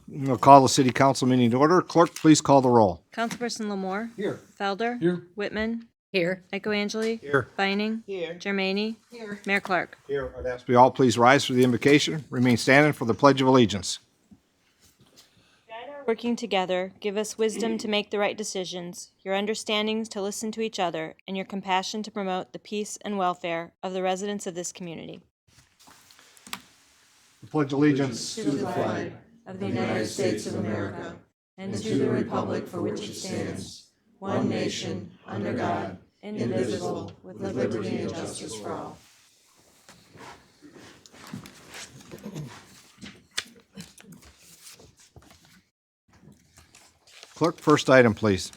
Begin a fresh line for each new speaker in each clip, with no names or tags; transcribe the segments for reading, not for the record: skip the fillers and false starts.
We'll call the city council meeting to order. Clerk, please call the roll.
Councilperson Lamore.
Here.
Felder.
Here.
Whitman.
Here.
Echoangeli.
Here.
Vining.
Here.
Germaini.
Here.
Mayor Clark.
Here, I'd ask we all please rise for the invocation. Remain standing for the Pledge of Allegiance.
Working together, give us wisdom to make the right decisions, your understandings to listen to each other, and your compassion to promote the peace and welfare of the residents of this community.
Pledge allegiance
To the flag of the United States of America, and to the republic for which it stands, one nation, under God, indivisible, with liberty and justice for all.
Clerk, first item, please.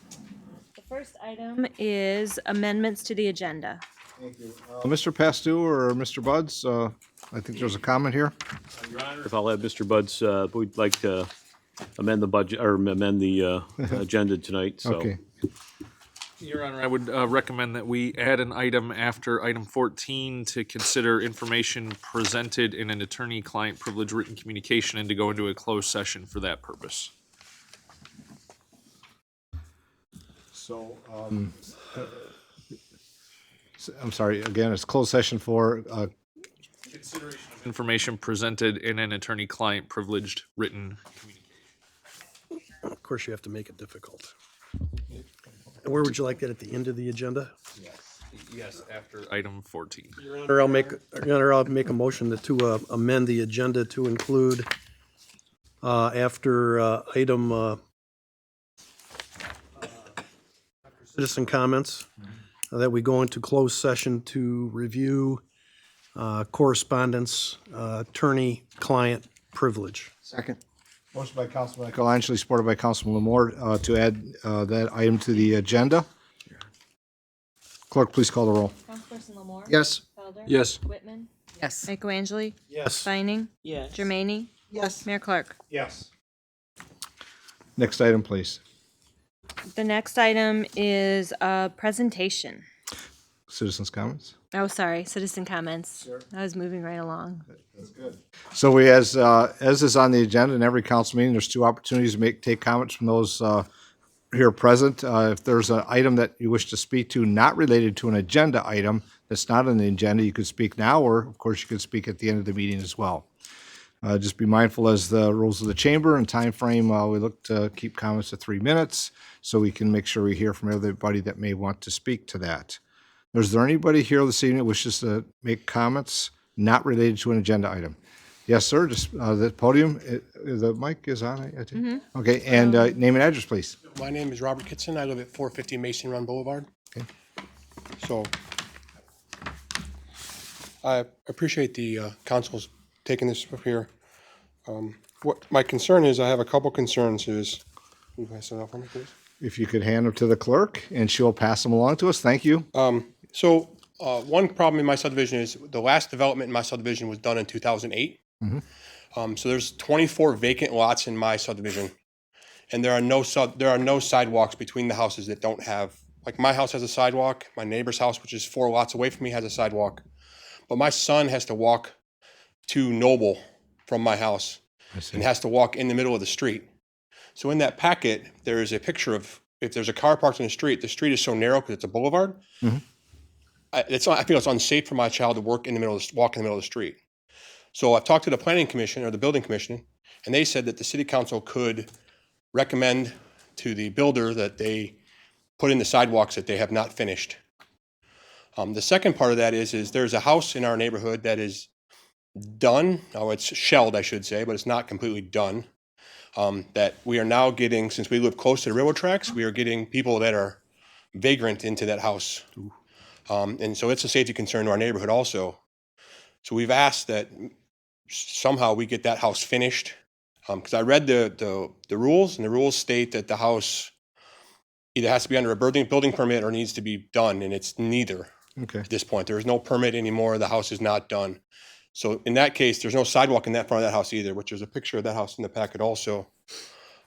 The first item is amendments to the agenda.
Thank you. Mr. Pastou or Mr. Buds, I think there's a comment here.
Your Honor, if I'll have Mr. Buds, we'd like to amend the budget, or amend the agenda tonight, so.
Okay.
Your Honor, I would recommend that we add an item after item 14 to consider information presented in an attorney-client privilege written communication and to go into a closed session for that purpose.
So, I'm sorry, again, it's closed session for,
Consideration of information presented in an attorney-client privileged written communication.
Of course, you have to make it difficult. And where would you like that, at the end of the agenda?
Yes, after item 14.
Or I'll make a motion to amend the agenda to include after item citizen comments, that we go into closed session to review correspondence, attorney-client privilege.
Second. Motion by Councilman Echoangeli, supported by Councilman Lamore, to add that item to the agenda. Clerk, please call the roll.
Councilperson Lamore.
Yes.
Felder.
Yes.
Whitman.
Yes.
Echoangeli.
Yes.
Vining.
Yes.
Germaini.
Yes.
Mayor Clark.
Yes. Next item, please.
The next item is a presentation.
Citizens' comments.
Oh, sorry, citizen comments. I was moving right along.
So we, as is on the agenda in every council meeting, there's two opportunities to take comments from those here present. If there's an item that you wish to speak to not related to an agenda item that's not on the agenda, you could speak now, or of course you could speak at the end of the meeting as well. Just be mindful, as the rules of the chamber and time frame, we look to keep comments to 3 minutes so we can make sure we hear from everybody that may want to speak to that. Is there anybody here this evening that wishes to make comments not related to an agenda item? Yes, sir. Just the podium, the mic is on, I think.
Mm-hmm.
Okay, and name and address, please.
My name is Robert Kitson. I live at 450 Mason Run Boulevard.
Okay.
So I appreciate the council's taking this up here. What my concern is, I have a couple concerns is, can you pass that off for me, please?
If you could hand them to the clerk, and she'll pass them along to us. Thank you.
So one problem in my subdivision is the last development in my subdivision was done in 2008. So there's 24 vacant lots in my subdivision, and there are no sidewalks between the houses that don't have. Like, my house has a sidewalk. My neighbor's house, which is 4 lots away from me, has a sidewalk. But my son has to walk to Noble from my house and has to walk in the middle of the street. So in that packet, there is a picture of, if there's a car parked on the street is so narrow because it's a boulevard. I feel it's unsafe for my child to walk in the middle of the street. So I've talked to the planning commission or the building commission, and they said that the city council could recommend to the builder that they put in the sidewalks that they have not finished. The second part of that is there's a house in our neighborhood that is done. Oh, it's shelled, I should say, but it's not completely done. That we are now getting, since we live close to the railroad tracks, we are getting people that are vagrant into that house. And so it's a safety concern to our neighborhood also. So we've asked that somehow we get that house finished. Because I read the rules, and the rules state that the house either has to be under a building permit or needs to be done, and it's neither.
Okay.
At this point. There is no permit anymore. The house is not done. So in that case, there's no sidewalk in that front of that house either, which there's a picture of that house in the packet also.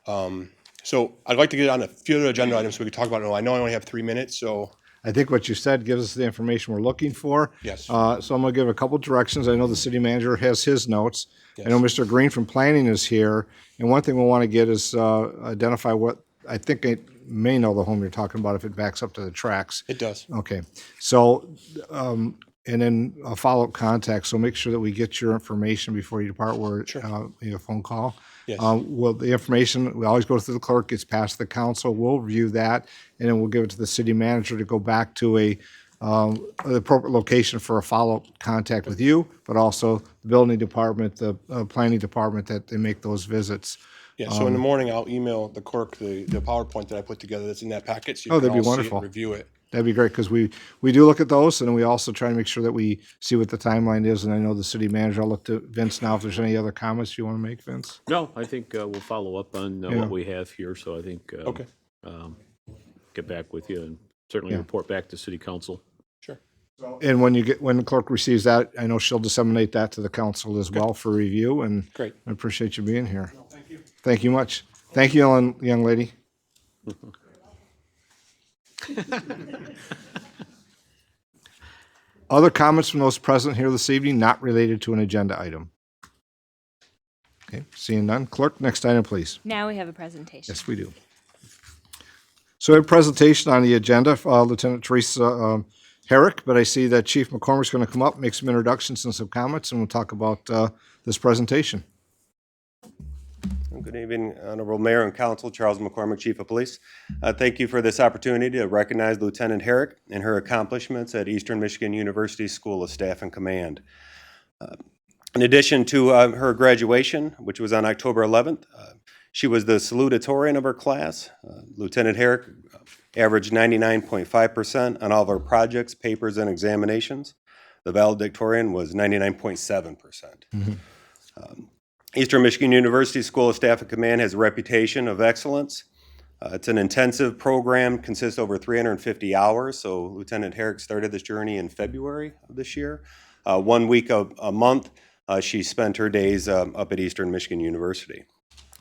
So I'd like to get on a few other agenda items so we can talk about it. I know I only have 3 minutes, so.
I think what you said gives us the information we're looking for.
Yes.
So I'm going to give a couple directions. I know the city manager has his notes. I know
Yes.
Mr. Green from planning is here. And one thing we'll want to get is identify what, I think I may know the home you're talking about if it backs up to the tracks.
It does.
Okay. So, and then a follow-up contact. So make sure that we get your information before you depart where, a phone call.
Yes.
Well, the information, we always go through the clerk, gets passed to the council, we'll review that, and then we'll give it to the city manager to go back to the appropriate location for a follow-up contact with you, but also the building department, the planning department, that they make those visits.
Yeah, so in the morning, I'll email the clerk the PowerPoint that I put together that's in that packet, so you
Oh,
can
that'd be
all see it
wonderful.
and review it.
That'd be great, because we do look at those, and we also try to make sure that we see what the timeline is, and I know the city manager, I'll look to Vince now if there's any other comments you want to make, Vince?
No, I think we'll follow up on
Yeah.
what we have here, so I think
Okay,
get back with you and certainly
Yeah.
report back to city council.
sure.
And when the clerk receives that, I know she'll disseminate that to the council as well for review, and
Great.
I appreciate you being here. Thank you. Thank you much. Thank you, young lady. Other comments from those present here this evening not related to an agenda item? Okay, seeing none. Clerk, next item, please.
Now we have a presentation.
Yes, we do. So we have a presentation on the agenda, Lieutenant Teresa Herrick, but I see that Chief McCormick's going to come up, make some introductions and some comments, and we'll talk about this presentation.
Good evening, Honorable Mayor and Council. Charles McCormick, Chief of Police. Thank you for this opportunity to recognize Lieutenant Herrick and her accomplishments at Eastern Michigan University School of Staff and Command. In addition to her graduation, which was on October 11th, she was the salutatorian of her class. Lieutenant Herrick averaged 99.5% on all of her projects, papers, and examinations. The valedictorian was 99.7%. Eastern Michigan University School of Staff and Command has a reputation of excellence. It's an intensive program, consists of over 350 hours. So Lieutenant Herrick started this journey in February of this year. 1 week a month, she spent her days up at Eastern Michigan University.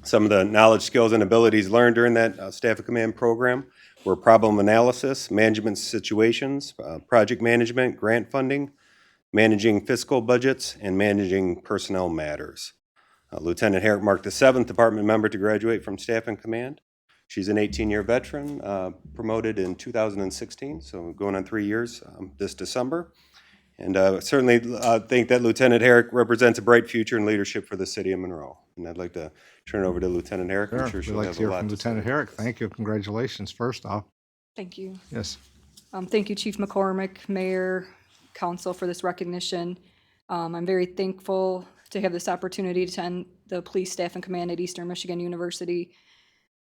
Some of the knowledge, skills, and abilities learned during that Staff and Command program were problem analysis, management situations, project management, grant funding, managing fiscal budgets, and managing personnel matters. Lieutenant Herrick marked the 7th department member to graduate from Staff and Command. She's an 18-year veteran, promoted in 2016, so going on 3 years this December. And certainly think that Lieutenant Herrick represents a bright future in leadership for the city of Monroe. And I'd like to turn it over to Lieutenant Herrick. I'm sure
We'd
she'll
like
have
to hear
a lot
from
to say.
Lieutenant Herrick. Thank you. Congratulations, first off.
Thank you.
Yes.
Thank you, Chief McCormick, Mayor, Council, for this recognition. I'm very thankful to have this opportunity to attend the Police Staff and Command at Eastern Michigan University.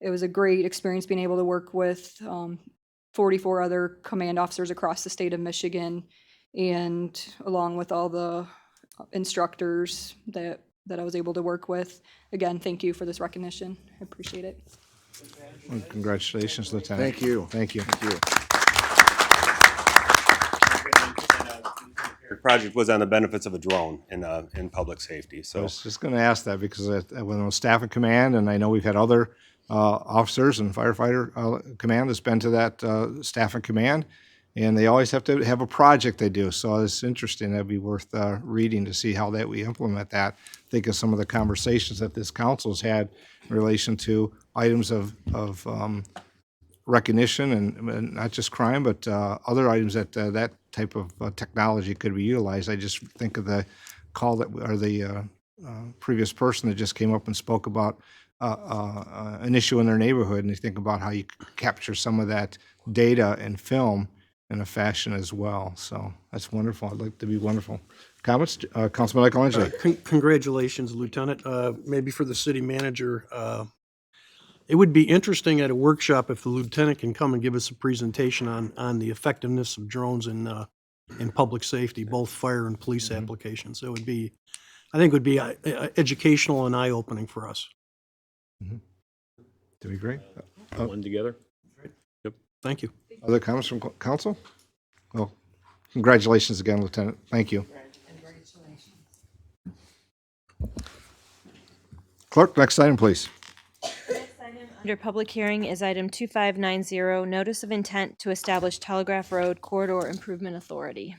It was a great experience being able to work with 44 other command officers across the state of Michigan, and along with all the instructors that I was able to work with. Again, thank you for this recognition. I appreciate it.
Well, congratulations, Lieutenant.
Thank you.
Thank you.
The project was on the benefits of a drone in public safety.
I
So
was just going to ask that because when I was staff and command, and I know we've had other officers and firefighter command that's been to that staff and command, and they always have to have a project they do. So it's interesting. That'd be worth reading to see how that we implement that. Think of some of the conversations that this council's had in relation to items of recognition and not just crime, but other items that that type of technology could be utilized. I just think of the call that, or the previous person that just came up and spoke about an issue in their neighborhood, and you think about how you capture some of that data and film in a fashion as well. So that's wonderful. I'd like to be wonderful. Comments? Councilman Michelangelo.
Congratulations, Lieutenant. Maybe for the city manager, it would be interesting at a workshop if the lieutenant can come and give us a presentation on the effectiveness of drones in public safety, both fire and police applications. It would be, I think it would be educational and eye-opening for us.
That'd be great.
One together.
Thank you.
Other comments from council? Well, congratulations again, Lieutenant. Thank you. Clerk, next item, please.
Next item Under public hearing is item 2590, notice of intent to establish Telegraph Road Corridor Improvement Authority.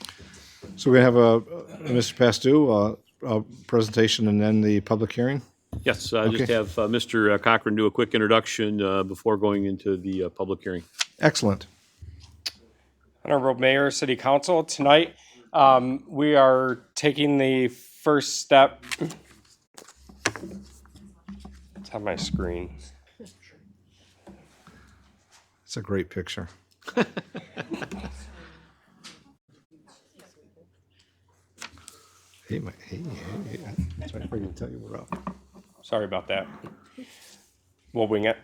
So we have a Mr. Pastou, a presentation and then the public hearing.
Yes,
Okay.
just have Mr. Cochran do a quick introduction before going into the public hearing.
Excellent.
Honorable Mayor, City Council, tonight we are taking the first step. It's on my screen.
It's a great picture. Hey, that's right. I forgot to tell you we're up.
Sorry about that. We'll wing it.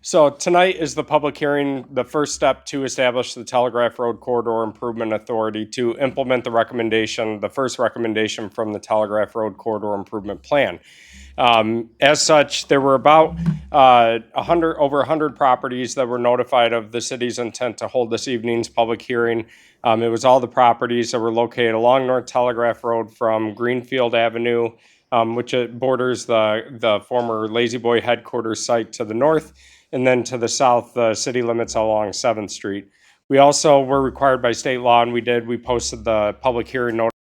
So tonight is the public hearing, the first step to establish the Telegraph Road Corridor Improvement Authority to implement the first recommendation from the Telegraph Road Corridor Improvement Plan. As such, there were about over 100 properties that were notified of the city's intent to hold this evening's public hearing. It was all the properties that were located along North Telegraph Road from Greenfield Avenue, which borders the former Lazy Boy headquarters site to the north, and then to the south, the city limits along 7th Street. We also were required by state law, and we posted the public hearing notice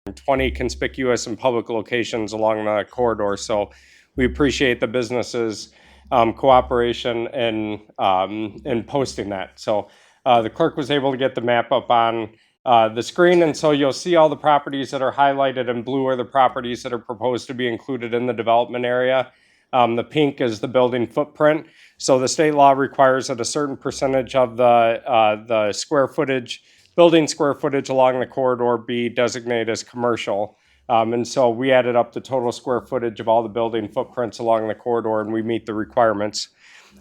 in 20 conspicuous and public locations along the corridor. So we appreciate the businesses' cooperation in posting that. So the clerk was able to get the map up on the screen, and so you'll see all the properties that are highlighted in blue are the properties that are proposed to be included in the development area. The pink is the building footprint. So the state law requires that a certain percentage of the square footage, building square footage along the corridor be designated as commercial. And so we added up the total square footage of all the building footprints along the corridor, and we meet the requirements.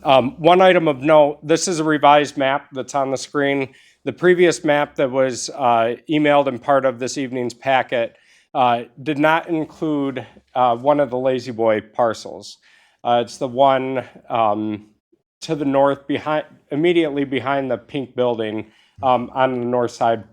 One item of note, this is a revised map that's on the screen. The previous map that was emailed and part of this evening's packet did not include one of the Lazy Boy parcels. It's the one to the north, immediately behind the pink building on the north side.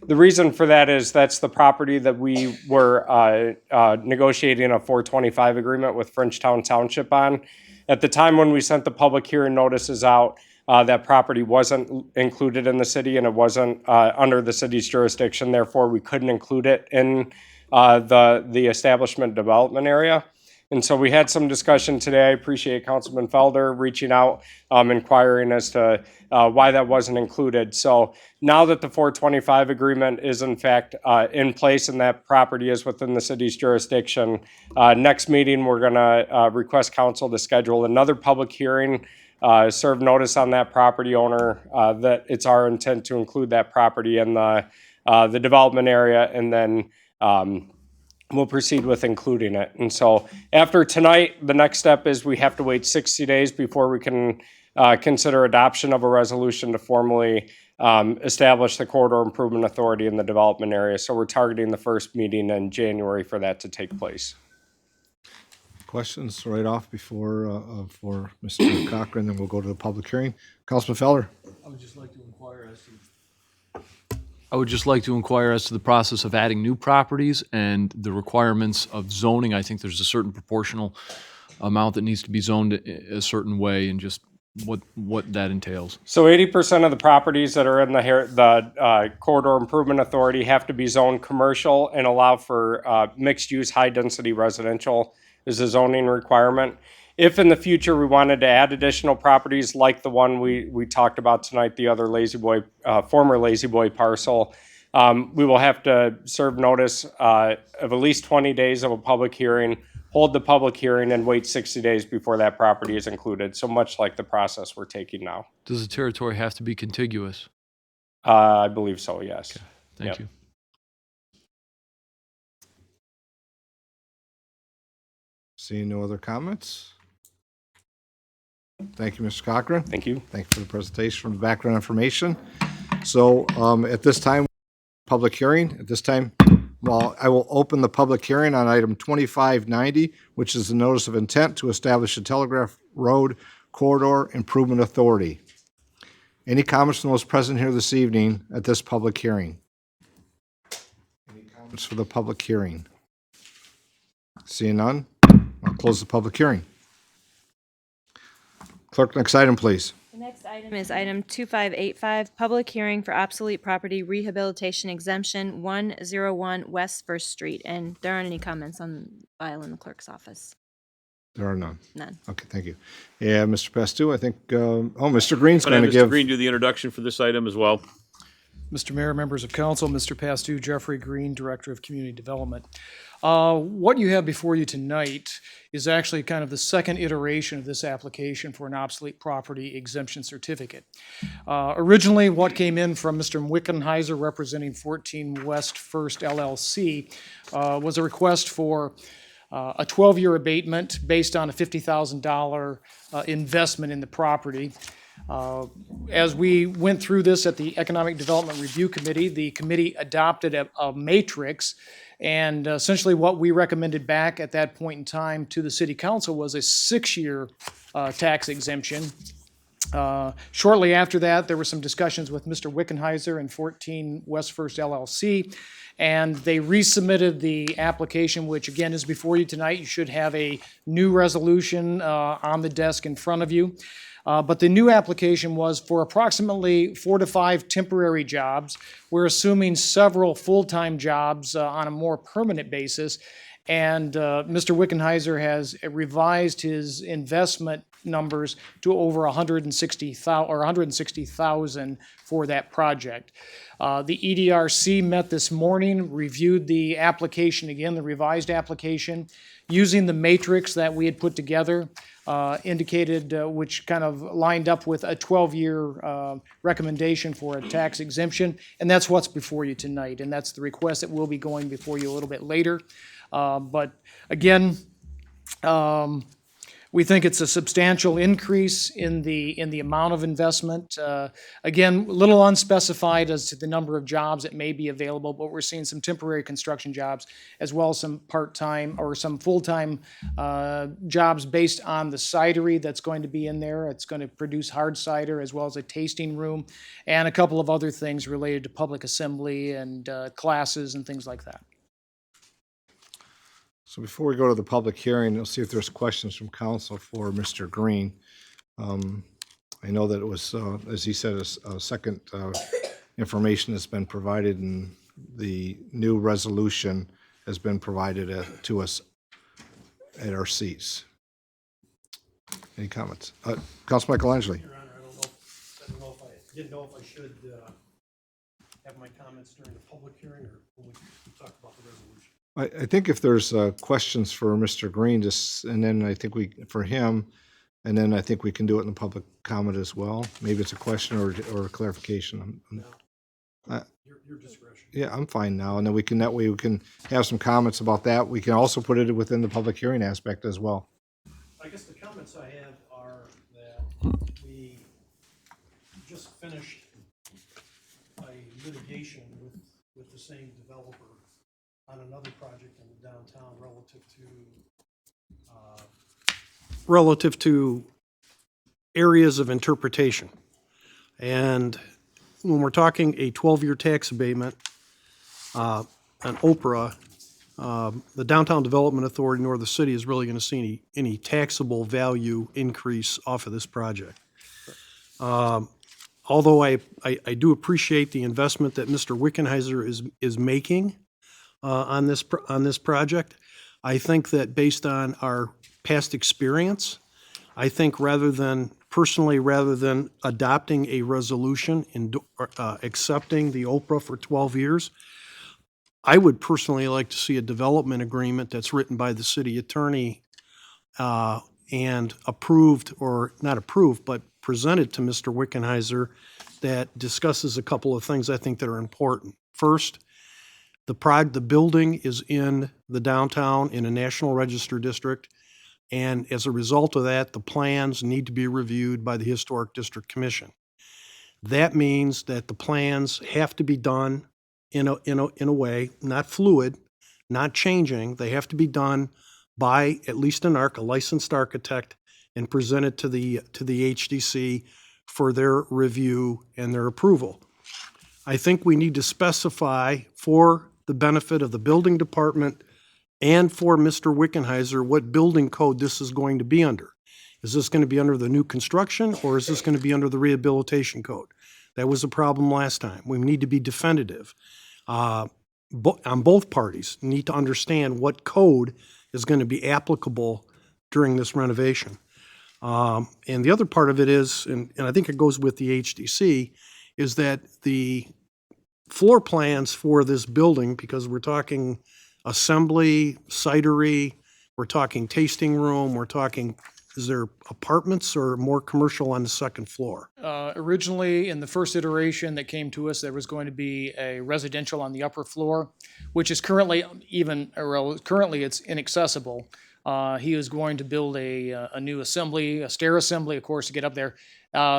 The reason for that is that's the property that we were negotiating a 425 agreement with Frenchtown Township on. At the time when we sent the public hearing notices out, that property wasn't included in the city and it wasn't under the city's jurisdiction. Therefore, we couldn't include it in the establishment development area. And so we had some discussion today. I appreciate Councilman Felder reaching out, inquiring as to why that wasn't included. So now that the 425 agreement is in fact in place and that property is within the city's jurisdiction, next meeting we're going to request council to schedule another public hearing, serve notice on that property owner that it's our intent to include that property in the development area, and then we'll proceed with including it. And so after tonight, the next step is we have to wait 60 days before we can consider adoption of a resolution to formally establish the Corridor Improvement Authority in the development area. So we're targeting the first meeting in January for that to take place.
Questions right off before for Mr. Cochran, then we'll go to the public hearing. Councilman Feller.
I would just like to inquire as to the process of adding new properties and the requirements of zoning. I think there's a certain proportional amount that needs to be zoned a certain way, and just what that entails.
So 80% of the properties that are in the Corridor Improvement Authority have to be zoned commercial and allow for mixed-use, high-density residential is a zoning requirement. If in the future we wanted to add additional properties like the one we talked about tonight, the other former Lazy Boy parcel, we will have to serve notice of at least 20 days of a public hearing, hold the public hearing, and wait 60 days before that property is included. So much like the process we're taking now.
Does the territory have to be contiguous?
I believe so, yes.
Thank
Yep.
you.
Seeing no other comments? Thank you, Mr. Cochran.
Thank you.
Thank you for the presentation from the background information. So at this time, public hearing. At this time, I will open the public hearing on item 2590, which is the notice of intent to establish a Telegraph Road Corridor Improvement Authority. Any comments from those present here this evening at this public hearing? Any comments for the public hearing? Seeing none, I'll close the public hearing. Clerk, next item, please.
The next item is item 2585, public hearing for obsolete property rehabilitation exemption 101 West First Street. And there aren't any comments on file in the clerk's office.
There are none.
None.
Okay, thank you. Yeah, Mr. Pastou, I think, Mr. Green's
But have
going to
Mr.
give.
Green do the introduction for this item as well.
Mr. Mayor, members of council, Mr. Pastou, Jeffrey Green, Director of Community Development. What you have before you tonight is actually kind of the second iteration of this application for an obsolete property exemption certificate. Originally, what came in from Mr. Wickenheiser, representing 14 West First LLC, was a request for a 12-year abatement based on a $50,000 investment in the property. As we went through this at the Economic Development Review Committee, the committee adopted a matrix, and essentially what we recommended back at that point in time to the city council was a 6-year tax exemption. Shortly after that, there were some discussions with Mr. Wickenheiser and 14 West First LLC, and they resubmitted the application, which again is before you tonight. You should have a new resolution on the desk in front of you. But the new application was for approximately 4 to 5 temporary jobs. We're assuming several full-time jobs on a more permanent basis. And Mr. Wickenheiser has revised his investment numbers to over $160,000 for that project. The EDRC met this morning, reviewed the application again, the revised application, using the matrix that we had put together, indicated, which kind of lined up with a 12-year recommendation for a tax exemption, and that's what's before you tonight, and that's the request that will be going before you a little bit later. But again, we think it's a substantial increase in the amount of investment. Again, a little unspecified as to the number of jobs that may be available, but we're seeing some temporary construction jobs as well as some part-time or some full-time jobs based on the cidery that's going to be in there. It's going to produce hard cider as well as a tasting room and a couple of other things related to public assembly and classes and things like that.
So before we go to the public hearing, we'll see if there's questions from council for Mr. Green. I know that it was, as he said, a second information has been provided, and the new resolution has been provided to us at our seats. Any comments? Council Michelangelo.
Your Honor, I didn't know if I should have my comments during the public hearing or when we talk about the resolution.
I think if there's questions for Mr. Green, just, and then I think for him, and then I think we can do it in the public comment as well. Maybe it's a question or a clarification.
Your discretion.
Yeah, I'm fine now, and then that way we can have some comments about that. We can also put it within the public hearing aspect as well.
I guess the comments I have are that we just finished a litigation with the same developer on another project in the downtown relative to areas of interpretation. And when we're talking a 12-year tax abatement on Oprah, the Downtown Development Authority nor the city is really going to see any taxable value increase off of this project. Although I do appreciate the investment that Mr. Wickenheiser is making on this project, I think that based on our past experience, I think rather than adopting a resolution and accepting the Oprah for 12 years, I would personally like to see a development agreement that's written by the city attorney and approved, or not approved, but presented to Mr. Wickenheiser, that discusses a couple of things I think that are important. First, the building is in the downtown in a National Register district, and as a result of that, the plans need to be reviewed by the Historic District Commission. That means that the plans have to be done in a way, not fluid, not changing. They have to be done by at least a licensed architect, and presented to the HDC for their review and their approval. I think we need to specify, for the benefit of the building department and for Mr. Wickenheiser, what building code this is going to be under. Is this going to be under the new construction, or is this going to be under the rehabilitation code? That was a problem last time. We need to be definitive. On both parties, need to understand what code is going to be applicable during this renovation. And the other part of it is, and I think it goes with the HDC, is that the floor plans for this building, because we're talking assembly, cidery, we're talking tasting room, we're talking, is there apartments or more commercial on the second floor?
Originally, in the first iteration that came to us, there was going to be a residential on the upper floor, which is currently currently it's inaccessible. He is going to build a new assembly, a stair assembly, of course, to get up there.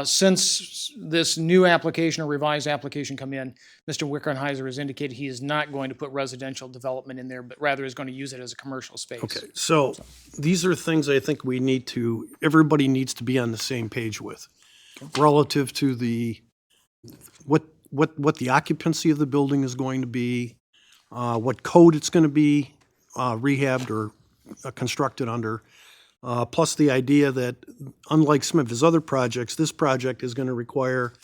Since this new application or revised application come in, Mr. Wickenheiser has indicated he is not going to put residential development in there, but rather is going to use it as a commercial space.
Okay, so these are things I think we need to, everybody needs to be on the same page with, relative to the, what the occupancy of the building is going to be, what code it's going to be rehabbed or constructed under, plus the idea that, unlike some of his other projects, this project is going to require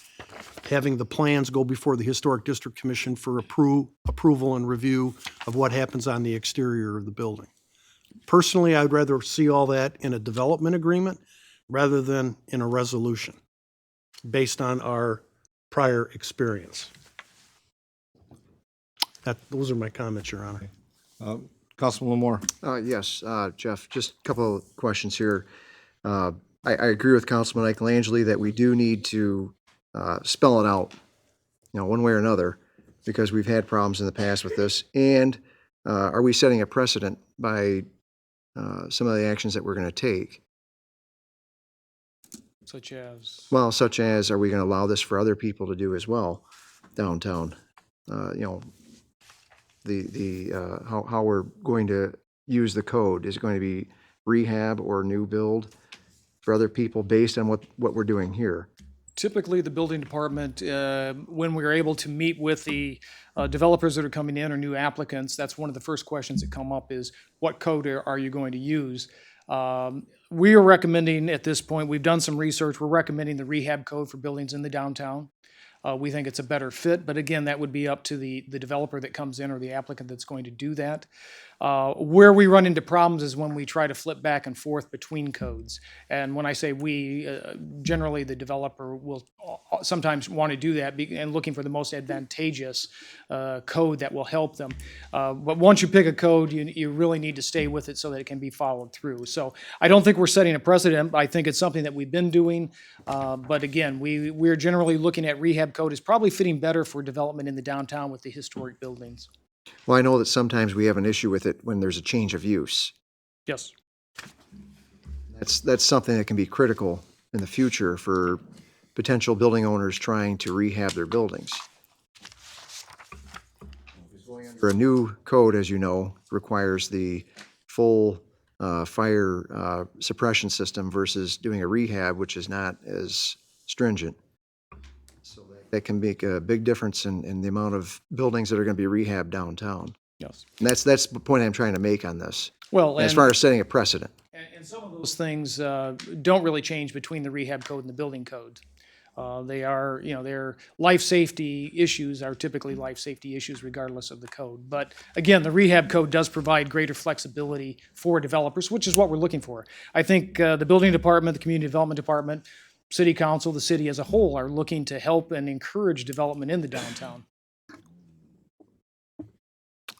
having the plans go before the Historic District Commission for approval and review of what happens on the exterior of the building. Personally, I'd rather see all that in a development agreement rather than in a resolution, based on our prior experience. Those are my comments, Your Honor.
Councilman Moore.
Yes, Jeff, just a couple of questions here. I agree with Councilman Michelangeli that we do need to spell it out, one way or another, because we've had problems in the past with this. And are we setting a precedent by some of the actions that we're going to take?
Such as?
Well, such as, are we going to allow this for other people to do as well downtown? How we're going to use the code. Is it going to be rehab or new build for other people based on what we're doing here?
Typically, the building department, when we're able to meet with the developers that are coming in or new applicants, that's one of the first questions that come up is, what code are you going to use? We are recommending at this point, we've done some research, we're recommending the rehab code for buildings in the downtown. We think it's a better fit, but again, that would be up to the developer that comes in or the applicant that's going to do that. Where we run into problems is when we try to flip back and forth between codes. And when I say we, generally the developer will sometimes want to do that and looking for the most advantageous code that will help them. But once you pick a code, you really need to stay with it so that it can be followed through. So I don't think we're setting a precedent. I think it's something that we've been doing. But again, we're generally looking at rehab code as probably fitting better for development in the downtown with the historic buildings.
Well, I know that sometimes we have an issue with it when there's a change of use.
Yes.
That's something that can be critical in the future for potential building owners trying to rehab their buildings. For a new code, as you know, requires the full fire suppression system versus doing a rehab, which is not as stringent. So that can make a big difference in the amount of buildings that are going to be rehabbed downtown.
Yes.
And that's the point I'm trying to make on this.
Well,
as far as setting a precedent.
And some of those things don't really change between the rehab code and the building code. They are, their life safety issues are typically life safety issues regardless of the code. But again, the rehab code does provide greater flexibility for developers, which is what we're looking for. I think the building department, the community development department, city council, the city as a whole are looking to help and encourage development in the downtown.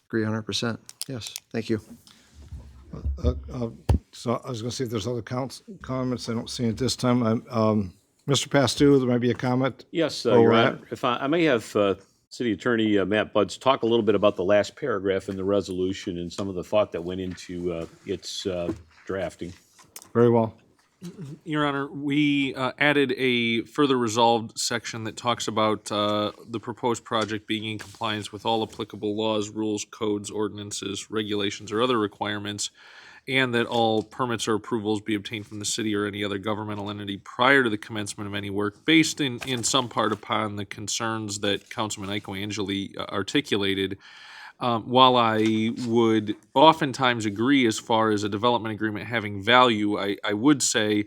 Agree 100%. Yes, thank you.
So I was going to see if there's other comments. I don't see it at this time. Mr. Pastu, there might be a comment.
Yes,
Where
Your
we're
Honor. If I may have City Attorney Matt Budds talk a little bit about the last paragraph in the resolution and some of the thought that went into its drafting.
Very well.
Your Honor, we added a further resolved section that talks about the proposed project being in compliance with all applicable laws, rules, codes, ordinances, regulations, or other requirements, and that all permits or approvals be obtained from the city or any other governmental entity prior to the commencement of any work, based in some part upon the concerns that Councilman Michelangeli articulated. while I would oftentimes agree as far as a development agreement having value, I would say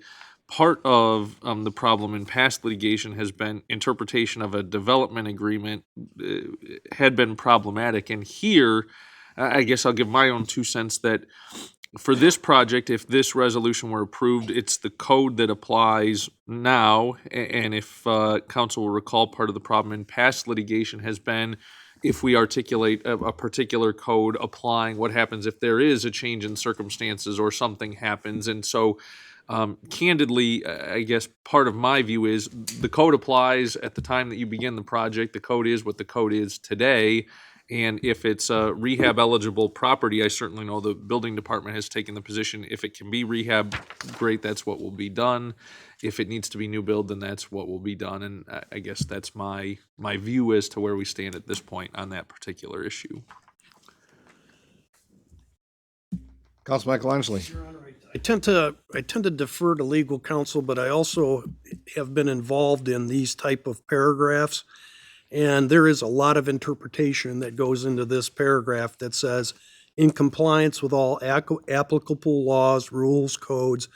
part of the problem in past litigation has been interpretation of a development agreement had been problematic. And here, I guess I'll give my own 2 cents that for this project, if this resolution were approved, it's the code that applies now. And if council will recall, part of the problem in past litigation has been if we articulate a particular code applying, what happens if there is a change in circumstances or something happens. And so candidly, I guess part of my view is the code applies at the time that you begin the project. The code is what the code is today. And if it's a rehab eligible property, I certainly know the building department has taken the position, if it can be rehab, great, that's what will be done. If it needs to be new build, then that's what will be done. And I guess that's my view as to where we stand at this point on that particular issue.
Council Michelangelo.
I tend to defer to legal counsel, but I also have been involved in these type of paragraphs. And there is a lot of interpretation that goes into this paragraph that says, in compliance with all applicable laws, rules, codes,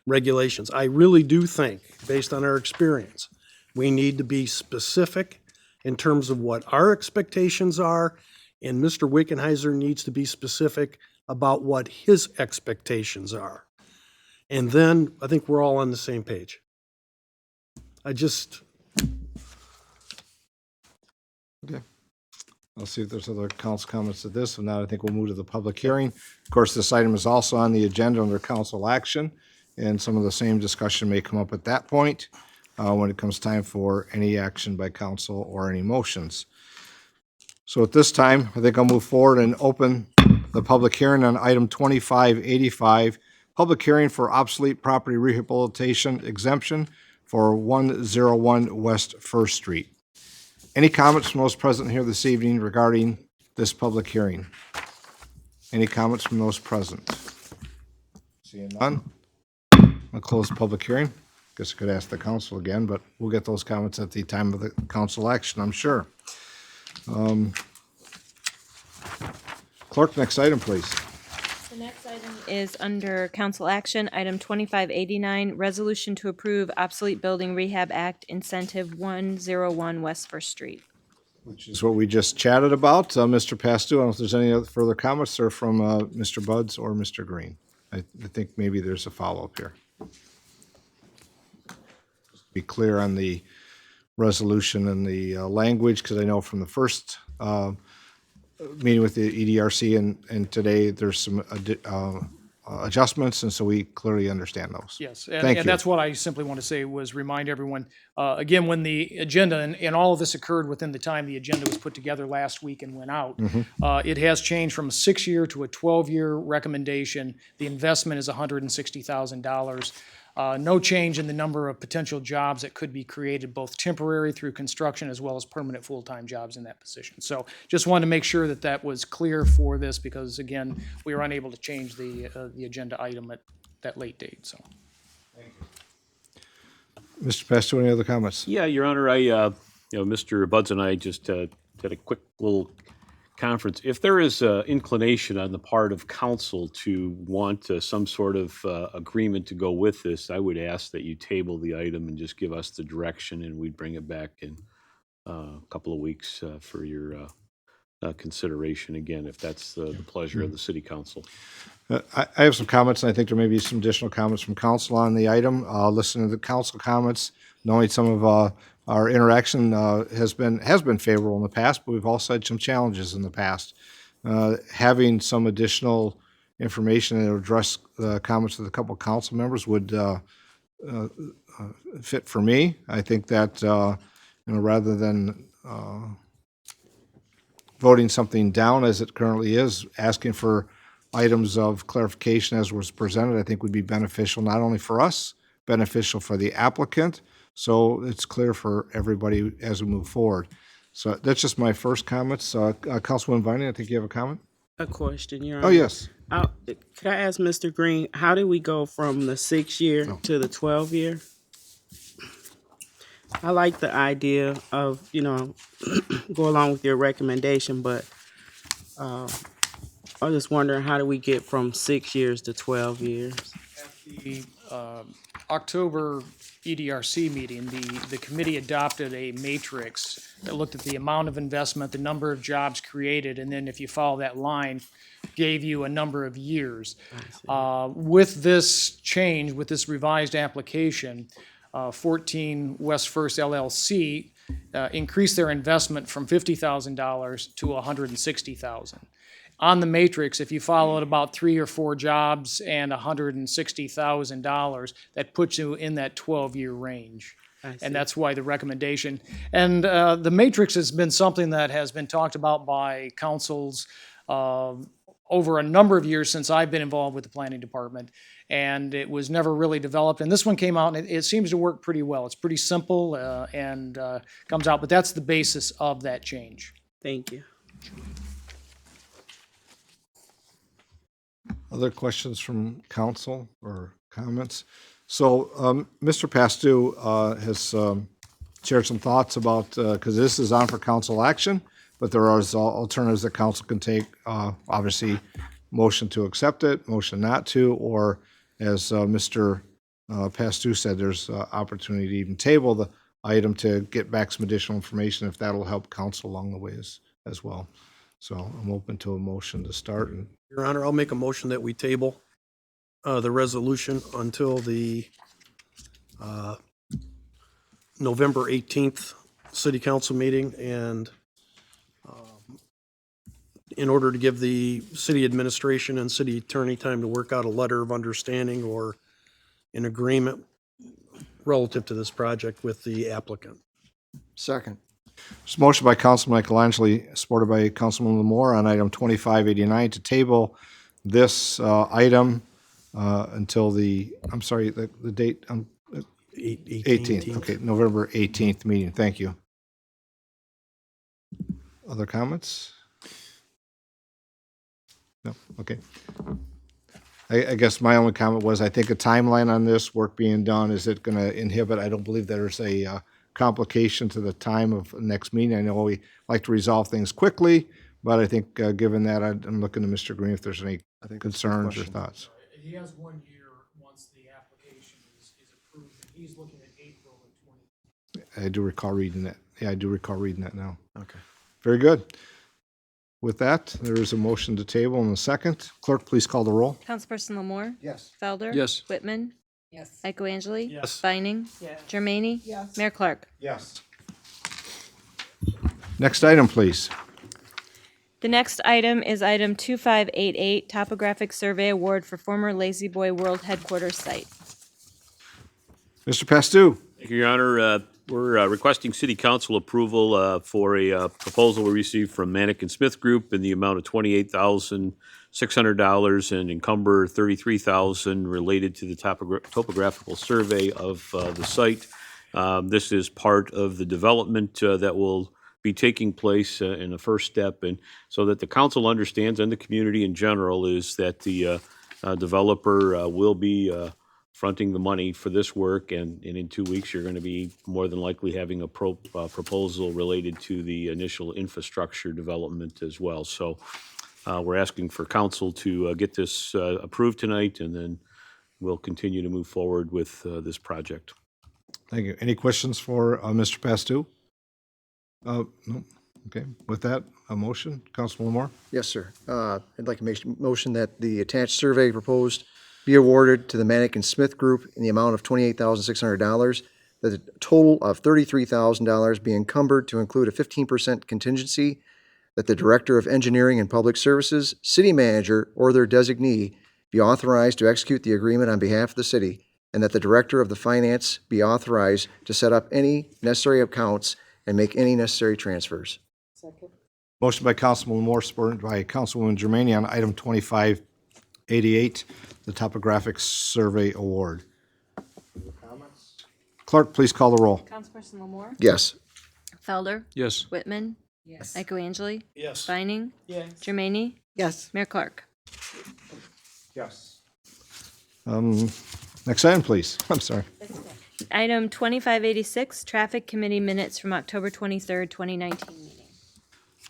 regulations. I really do think, based on our experience, we need to be specific in terms of what our expectations are, and Mr. Wickenheiser needs to be specific about what his expectations are. And then I think we're all on the same page.
Okay. I'll see if there's other council comments to this. If not, I think we'll move to the public hearing. Of course, this item is also on the agenda under council action, and some of the same discussion may come up at that point when it comes time for any action by council or any motions. So at this time, I think I'll move forward and open the public hearing on item 2585, public hearing for obsolete property rehabilitation exemption for 101 West First Street. Any comments from those present here this evening regarding this public hearing? Any comments from those present? Seeing none, I'll close the public hearing. Guess I could ask the council again, but we'll get those comments at the time of the council action, I'm sure. Clerk, next item, please.
The next item is under council action, item 2589, resolution to approve obsolete building rehab act incentive 101 West First Street.
Which is what we just chatted about. Mr. Pastu, I don't know if there's any other further comments or from Mr. Buds or Mr. Green. I think maybe there's a follow-up here. Be clear on the resolution and the language, because I know from the first meeting with the EDRC and today there's some adjustments, and so we clearly understand those.
Yes,
Thank you.
and that's what I simply want to say was remind everyone, again, when the agenda, and all of this occurred within the time the agenda was put together last week and went out, it has changed from a 6-year to a 12-year recommendation. The investment is $160,000. No change in the number of potential jobs that could be created, both temporary through construction as well as permanent full-time jobs in that position. So just wanted to make sure that that was clear for this because, again, we were unable to change the agenda item at that late date, so.
Mr. Pastu, any other comments?
Yeah, Your Honor, Mr. Buds and I just had a quick little conference. If there is inclination on the part of council to want some sort of agreement to go with this, I would ask that you table the item and just give us the direction, and we'd bring it back in a couple of weeks for your consideration again, if that's the pleasure of the city council.
I have some comments, and I think there may be some additional comments from council on the item. Listening to the council comments, knowing some of our interaction has been favorable in the past, but we've also had some challenges in the past. Having some additional information that address the comments of a couple of council members would fit for me. I think that rather than voting something down as it currently is, asking for items of clarification as was presented, I think would be beneficial not only for us, beneficial for the applicant, so it's clear for everybody as we move forward. So that's just my first comments. Councilwoman Vining, I think you have a comment?
A question, Your Honor.
Oh, yes.
Could I ask Mr. Green, how did we go from the 6-year to the 12-year? I like the idea of, go along with your recommendation, but I was just wondering, how do we get from 6 years to 12 years?
The October EDRC meeting, the committee adopted a matrix that looked at the amount of investment, the number of jobs created, and then if you follow that line, gave you a number of years. With this change, with this revised application, 14 West First LLC increased their investment from $50,000 to $160,000. On the matrix, if you followed about 3 or 4 jobs and $160,000, that puts you in that 12-year range. And that's why the recommendation. And the matrix has been something that has been talked about by councils over a number of years since I've been involved with the planning department. And it was never really developed. And this one came out, and it seems to work pretty well. It's pretty simple and comes out, but that's the basis of that change.
Thank you.
Other questions from council or comments? So Mr. Pastou has shared some thoughts about, because this is on for council action, but there are alternatives that council can take, obviously, motion to accept it, motion not to, or as Mr. Pastou said, there's opportunity to even table the item to get back some additional information if that'll help council along the way as well. So I'm open to a motion to start. And
Your Honor, I'll make a motion that we table the resolution until the November 18th city council meeting, and in order to give the city administration and city attorney time to work out a letter of understanding or an agreement relative to this project with the applicant.
Second.
there's a motion by Councilman Michelangelo, supported by Councilman Lamore on item 2589 to table this item until the date, 18th. Okay, November 18th meeting. Thank you. Other comments? No? Okay. I guess my only comment was, I think a timeline on this work being done, is it going to inhibit? I don't believe there's a complication to the time of next meeting. I know we like to resolve things quickly, but I think given that, I'm looking to Mr. Green if there's any concerns or thoughts.
He has 1 year once the application is approved, and he's looking at April of 20.
I do recall reading that. Yeah, I do recall reading that now.
Okay.
Very good. With that, there is a motion to table in a second. Clerk, please call the roll.
Councilperson Lamore?
Yes.
Felder?
Yes.
Whitman?
Yes.
Michaelangeli?
Yes.
Vining?
Yes.
Jermaine?
Yes.
Mayor Clark?
Yes. Next item, please.
The next item is item 2588, Topographic Survey Award for former Lazy Boy World Headquarters site.
Mr. Pastou.
Thank you, Your Honor. We're requesting city council approval for a proposal we received from Manick and Smith Group in the amount of $28,600 and encumber $33,000 related to the topographical survey of the site. This is part of the development that will be taking place in the first step, and so that the council understands, and the community in general, is that the developer will be fronting the money for this work, and in 2 weeks, you're going to be more than likely having a proposal related to the initial infrastructure development as well. So we're asking for council to get this approved tonight, and then we'll continue to move forward with this project.
Thank you. Any questions for Mr. Pastou? No? Okay. With that, a motion. Councilman Lamore?
Yes, sir. I'd like to make a motion that the attached survey proposed be awarded to the Manick and Smith Group in the amount of $28,600, that a total of $33,000 be encumbered to include a 15% contingency, that the Director of Engineering and Public Services, City Manager, or their designee be authorized to execute the agreement on behalf of the city, and that the Director of the Finance be authorized to set up any necessary accounts and make any necessary transfers.
Second.
Motion by Councilman Lamore, supported by Councilwoman Germaine on item 2588, the Topographic Survey Award. Clerk, please call the roll.
Councilperson Lamore?
Yes.
Felder?
Yes.
Whitman?
Yes.
Michaelangeli?
Yes.
Vining?
Yes.
Jermaine?
Yes.
Mayor Clark?
Yes. Next item, please. I'm sorry.
Item 2586, Traffic Committee Minutes from October 23rd, 2019 meeting.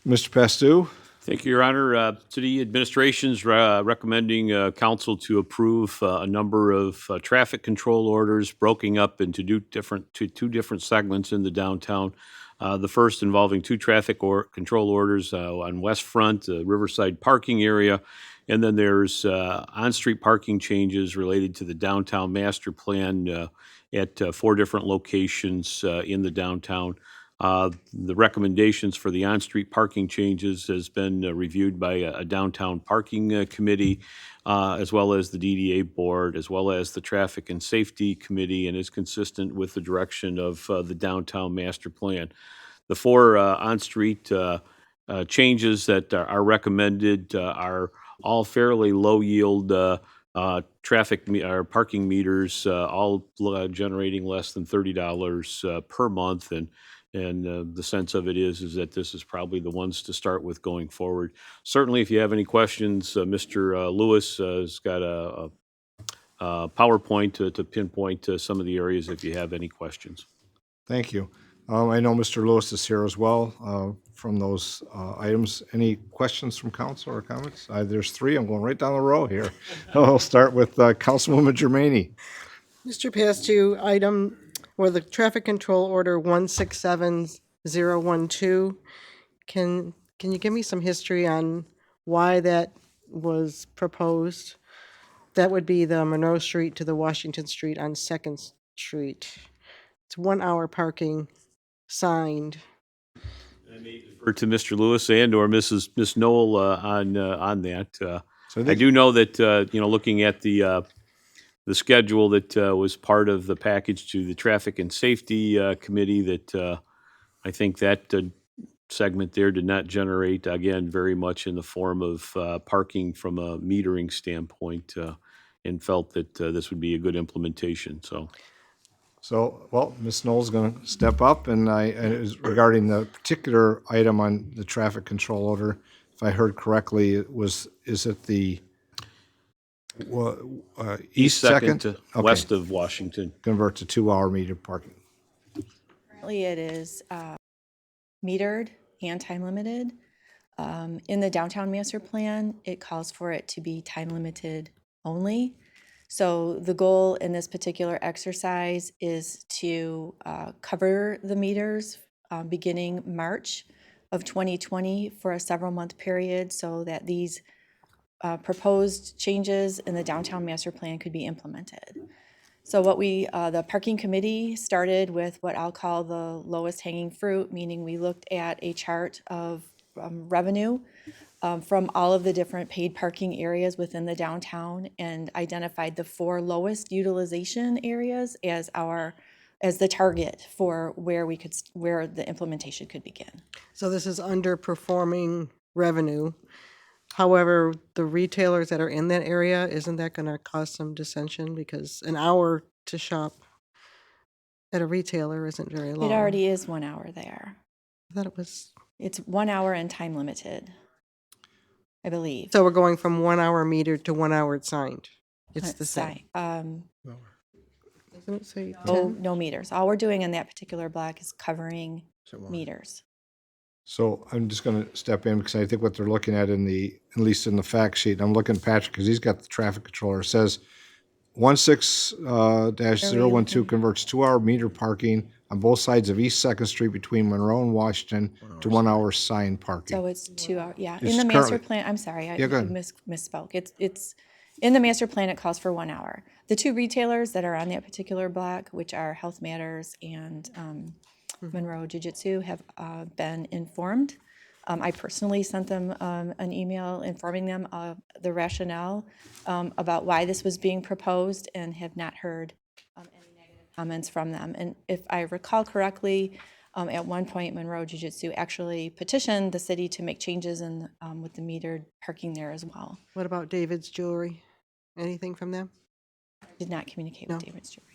Mr. Pastou,
Thank you, Your Honor. City Administration's recommending council to approve a number of traffic control orders broken up into two different segments in the downtown. The first involving two traffic control orders on West Front, Riverside parking area, and then there's on-street parking changes related to the downtown master plan at 4 different locations in the downtown. The recommendations for the on-street parking changes has been reviewed by a downtown parking committee, as well as the DDA board, as well as the traffic and safety committee, and is consistent with the direction of the downtown master plan. The 4 on-street changes that are recommended are all fairly low-yield parking meters, all generating less than $30 per month, and the sense of it is that this is probably the ones to start with going forward. Certainly, if you have any questions, Mr. Lewis has got a PowerPoint to pinpoint some of the areas if you have any questions.
Thank you. I know Mr. Lewis is here as well from those items. Any questions from council or comments? There's 3. I'm going right down the row here. I'll start with Councilwoman Germaini.
Mr. Pastor, item or the traffic control order 167012. Can you give me some history on why that was proposed? That would be the Monroe Street to the Washington Street on 2nd Street. It's 1 hour parking signed.
Refer to Mr. Lewis and or Miss Knoll on that.
So
I do know that looking at the schedule that was part of the package to the Traffic and Safety Committee, that I think that segment there did not generate, again, very much in the form of parking from a metering standpoint, and felt that this would be a good implementation.
So, well, Ms. Knoll's going to step up, and it was regarding the particular item on the traffic control order. If I heard correctly, is it the East Second
to west of Washington.
Convert to 2 hour meter parking?
Currently, it is metered and time limited. In the downtown master plan, it calls for it to be time limited only. So the goal in this particular exercise is to cover the meters beginning March of 2020 for a several month period, so that these proposed changes in the downtown master plan could be implemented. So what the parking committee started with what I'll call the lowest hanging fruit, meaning we looked at a chart of revenue from all of the different paid parking areas within the downtown and identified the 4 lowest utilization areas as the target for where the implementation could begin.
So this is underperforming revenue. However, the retailers that are in that area, isn't that going to cause some dissension? Because an hour to shop at a retailer isn't very long.
It already is 1 hour there.
I thought it was.
It's 1 hour and time limited, I believe.
So we're going from 1 hour metered to 1 hour signed. It's the same. Doesn't it say 10?
No meters. All we're doing in that particular block is covering meters.
So I'm just going to step in because I think what they're looking at at least in the fact sheet, and I'm looking at Patrick because he's got the traffic controller. It says 16-012 converts 2 hour meter parking on both sides of East 2nd Street between Monroe and Washington to 1 hour sign parking.
So it's 2 hours. Yeah,
It's
in the master
currently-
plan. I'm sorry, I
Yeah, go ahead.
misspoke. It's in the master plan. It calls for 1 hour. The 2 retailers that are on that particular block, which are Health Matters and Monroe Jiu-Jitsu, have been informed. I personally sent them an email informing them of the rationale about why this was being proposed, and have not heard any negative comments from them. And if I recall correctly, at one point, Monroe Jiu-Jitsu actually petitioned the city to make changes with the metered parking there as well.
What about David's Jewelry? Anything from them?
Did not communicate
No.
with David's Jewelry.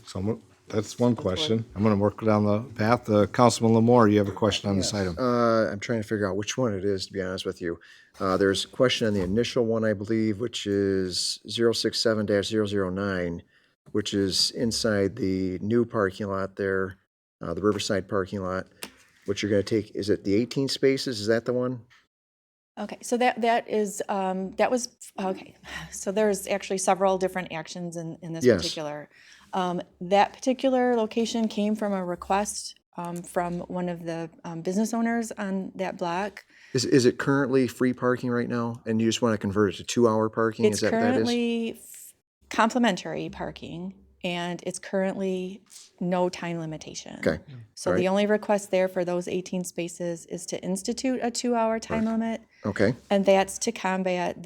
So that's one question. I'm going to work down the path. Councilman Lamore, you have a question on this item?
I'm trying to figure out which one it is, to be honest with you. There's a question on the initial one, I believe, which is 067-009, which is inside the new parking lot there, the Riverside parking lot. what you're gonna take, is it the 18 spaces? Is that the one?
Okay, so that is, that was, okay, so there's actually several different actions in this
Yes.
particular. That particular location came from a request from one of the business owners on that block.
Is it currently free parking right now? And you just want to convert it to 2-hour parking?
It's
Is that what that is?
currently complimentary parking, and it's currently no time limitation.
Okay,
So
all
the
right.
only request there for those 18 spaces is to institute a 2-hour time limit.
Okay,
And that's to combat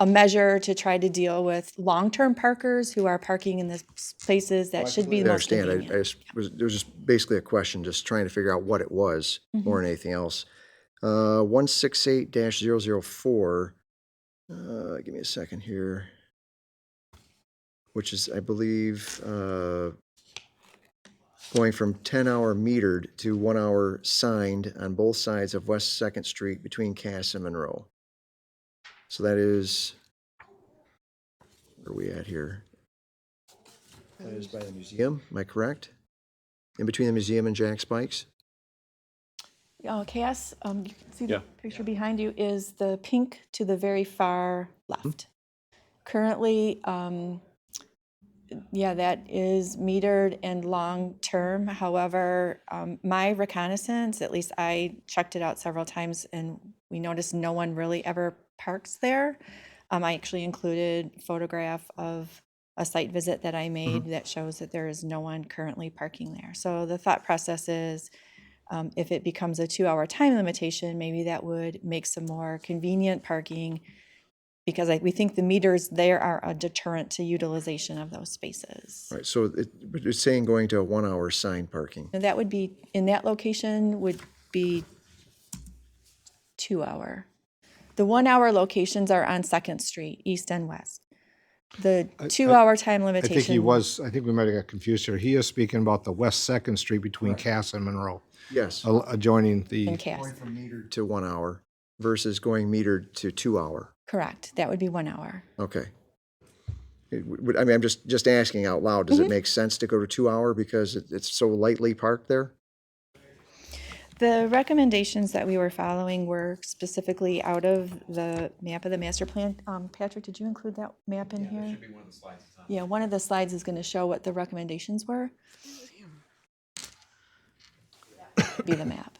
a measure to try to deal with long-term parkers who are parking in the places that should be
I
the most
understand.
convenient.
There was just basically a question, just trying to figure out what it was more than anything else. 168-004, give me a second here, which is, I believe, going from 10-hour metered to 1-hour signed on both sides of West Second Street between Cass and Monroe. So that is, where are we at here? That is by the museum, am I correct? In between the museum and Jack Spike's?
Cass, you can see the
Yeah.
picture behind you is the pink to the very far left. Currently, yeah, that is metered and long-term. However, my reconnaissance, at least I checked it out several times, and we noticed no one really ever parks there. I actually included a photograph of a site visit that I made that shows that there is no one currently parking there. So the thought process is, if it becomes a 2-hour time limitation, maybe that would make some more convenient parking, because we think the meters there are a deterrent to utilization of those spaces.
Right, so but it's saying going to a 1-hour signed parking.
And that would be, in that location, would be 2-hour. The 1-hour locations are on Second Street, east and west. The 2-hour time
I
limitation.
think I think we might have got confused here. He is speaking about the West Second Street between Cass and Monroe,
Yes.
adjoining the.
In Cass.
Going from metered to 1-hour versus going metered to 2-hour.
Correct, that would be 1 hour.
Okay. I mean, I'm just asking out loud, does it make sense to go to 2-hour because it's so lightly parked there?
The recommendations that we were following were specifically out of the map of the master plan. Patrick, did you include that map in here? That should be one of the slides. Yeah, one of the slides is going to show what the recommendations were. Be the map.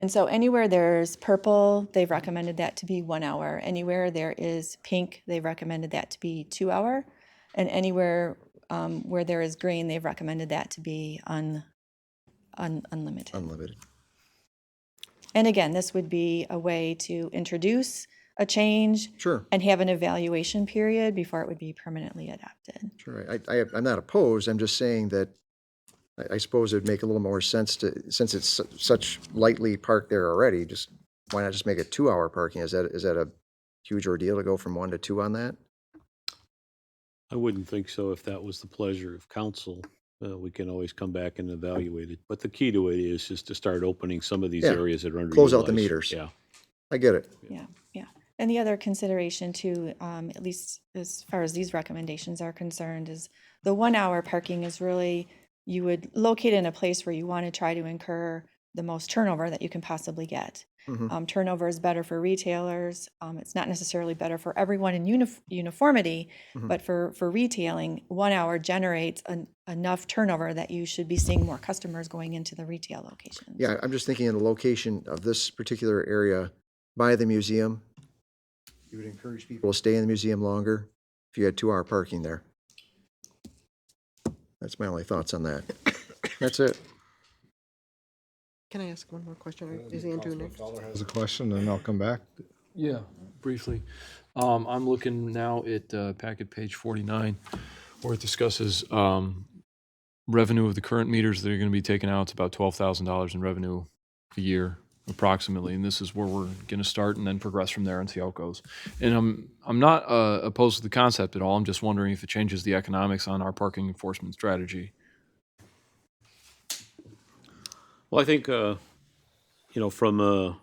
And so anywhere there's purple, they've recommended that to be 1 hour. Anywhere there is pink, they've recommended that to be 2-hour. And anywhere where there is green, they've recommended that to be unlimited.
Unlimited.
And again, this would be a way to introduce a change.
Sure.
And have an evaluation period before it would be permanently adopted.
Sure, I'm not opposed, I'm just saying that I suppose it'd make a little more sense to, since it's such lightly parked there already, just, why not just make it 2-hour parking? Is that a huge ordeal to go from 1 to 2 on that?
I wouldn't think so if that was the pleasure of council. We can always come back and evaluate it. But the key to it is just to start opening some of these
Yeah.
areas that are underutilized.
Close out the meters.
Yeah.
I get it.
Yeah. And the other consideration too, at least as far as these recommendations are concerned, is the 1 hour parking is really, you would locate in a place where you want to try to incur the most turnover that you can possibly get. Turnover is better for retailers. It's not necessarily better for everyone in uniformity, but for retailing, 1 hour generates enough turnover that you should be seeing more customers going into the retail locations.
Yeah, I'm just thinking in the location of this particular area by the museum, you would encourage people to stay in the museum longer if you had 2-hour parking there. That's my only thoughts on that. That's it.
Can I ask one more question? Or is Andrew next?
Has a question, and I'll come back.
Yeah, briefly. I'm looking now at packet page 49, where it discusses revenue of the current meters that are going to be taken out. It's about $12,000 in revenue a year, approximately. And this is where we're going to start and then progress from there and see how it goes. And I'm not opposed to the concept at all. I'm just wondering if it changes the economics on our parking enforcement strategy.
Well, I think, from a,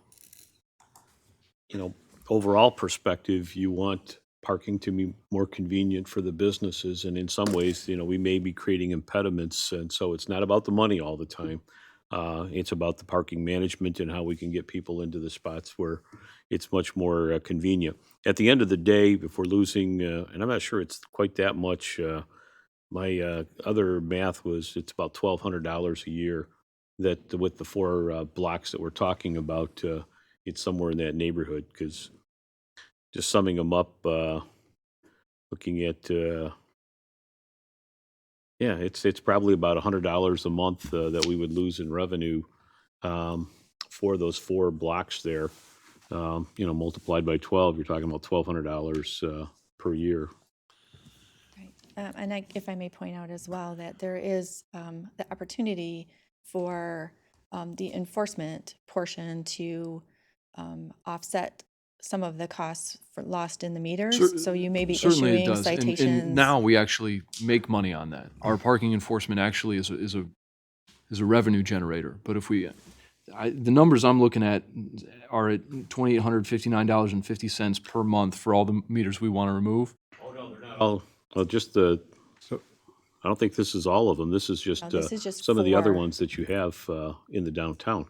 overall perspective, you want parking to be more convenient for the businesses. And in some ways, we may be creating impediments. And so it's not about the money all the time. It's about the parking management and how we can get people into the spots where it's much more convenient. At the end of the day, if we're losing, and I'm not sure it's quite that much, my other math was it's about $1,200 a year that with the four blocks that we're talking about, it's somewhere in that neighborhood because just summing them up, looking at, it's probably about $100 a month that we would lose in revenue for those four blocks there. Multiplied by 12, you're talking about $1,200 per year.
Right. And if I may point out as well that there is the opportunity for the enforcement portion to offset some of the costs lost in the meters. So you may be
Certainly it
issuing
does. And
citations.
now we actually make money on that. Our parking enforcement actually is a revenue generator. But if the numbers I'm looking at are at $2,859.50 per month for all the meters we want to remove.
Well, just I don't think this is all of them. This is just,
this is just
some of the other
4.
ones that you have in the downtown.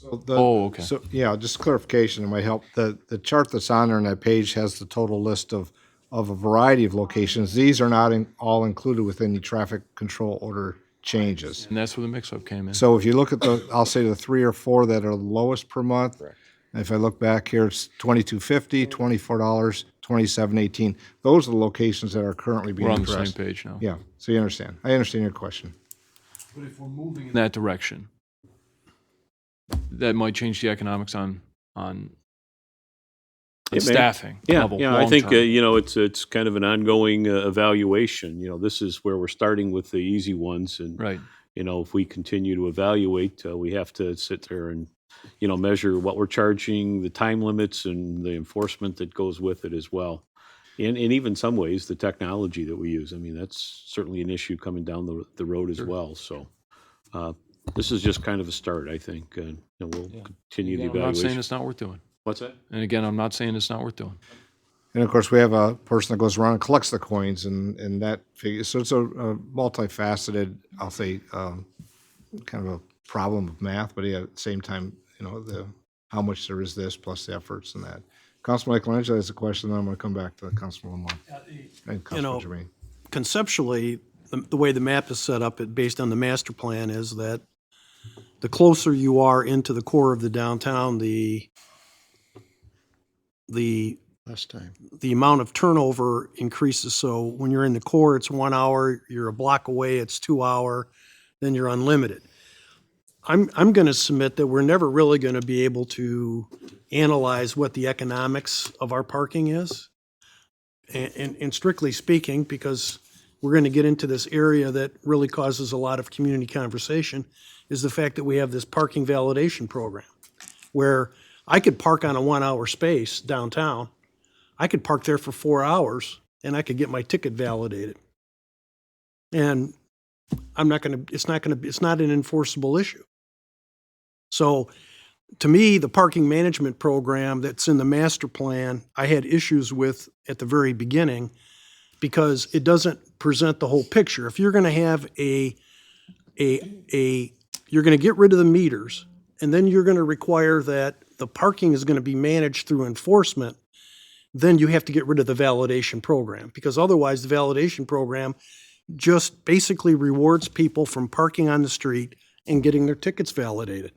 Okay.
So, yeah, just clarification, it might help. The chart that's on there on that page has the total list of a variety of locations. These are not all included within the traffic control order changes.
And that's where the mix-up came in.
So if you look at I'll say the 3 or 4 that are the lowest per month.
Correct.
If I look back here, it's $22.50, $24, $27.18. Those are the locations that are currently being
We're on the
addressed.
same page now.
Yeah, so you understand. I understand your question.
But if we're moving in that direction, that might change the economics on
It may.
staffing
Yeah,
level.
I think
long-term.
it's kind of an ongoing evaluation. This is where we're starting with the easy ones, and
Right.
if we continue to evaluate, we have to sit there and measure what we're charging, the time limits, and the enforcement that goes with it as well, and even some ways the technology that we use. I mean, that's certainly an issue coming down the road as well. So. This is just kind of a start, I think, and we'll continue the
I'm
evaluation.
not saying it's not worth doing.
What's that?
And again, I'm not saying it's not worth doing.
And of course, we have a person that goes around and collects the coins and that figure. So it's a multifaceted, I'll say, kind of a problem of math, but at the same time, how much there is this plus the efforts and that. Councilman Michelangelo has a question, then I'm going to come back to Councilman Lamont and Councilman Jermaine.
Conceptually, the way the map is set up, based on the master plan, is that the closer you are into the core of the downtown, the
Last time.
the amount of turnover increases. So when you're in the core, it's 1 hour. You're a block away, it's 2 hour. Then you're unlimited. I'm going to submit that we're never really going to be able to analyze what the economics of our parking is. And strictly speaking, because we're going to get into this area that really causes a lot of community conversation, is the fact that we have this parking validation program where I could park on a 1 hour space downtown. I could park there for 4 hours and I could get my ticket validated. And it's not an enforceable issue. So to me, the parking management program that's in the master plan, I had issues with at the very beginning because it doesn't present the whole picture. If you're going to have you're going to get rid of the meters, and then you're going to require that the parking is going to be managed through enforcement, then you have to get rid of the validation program, because otherwise the validation program just basically rewards people from parking on the street and getting their tickets validated.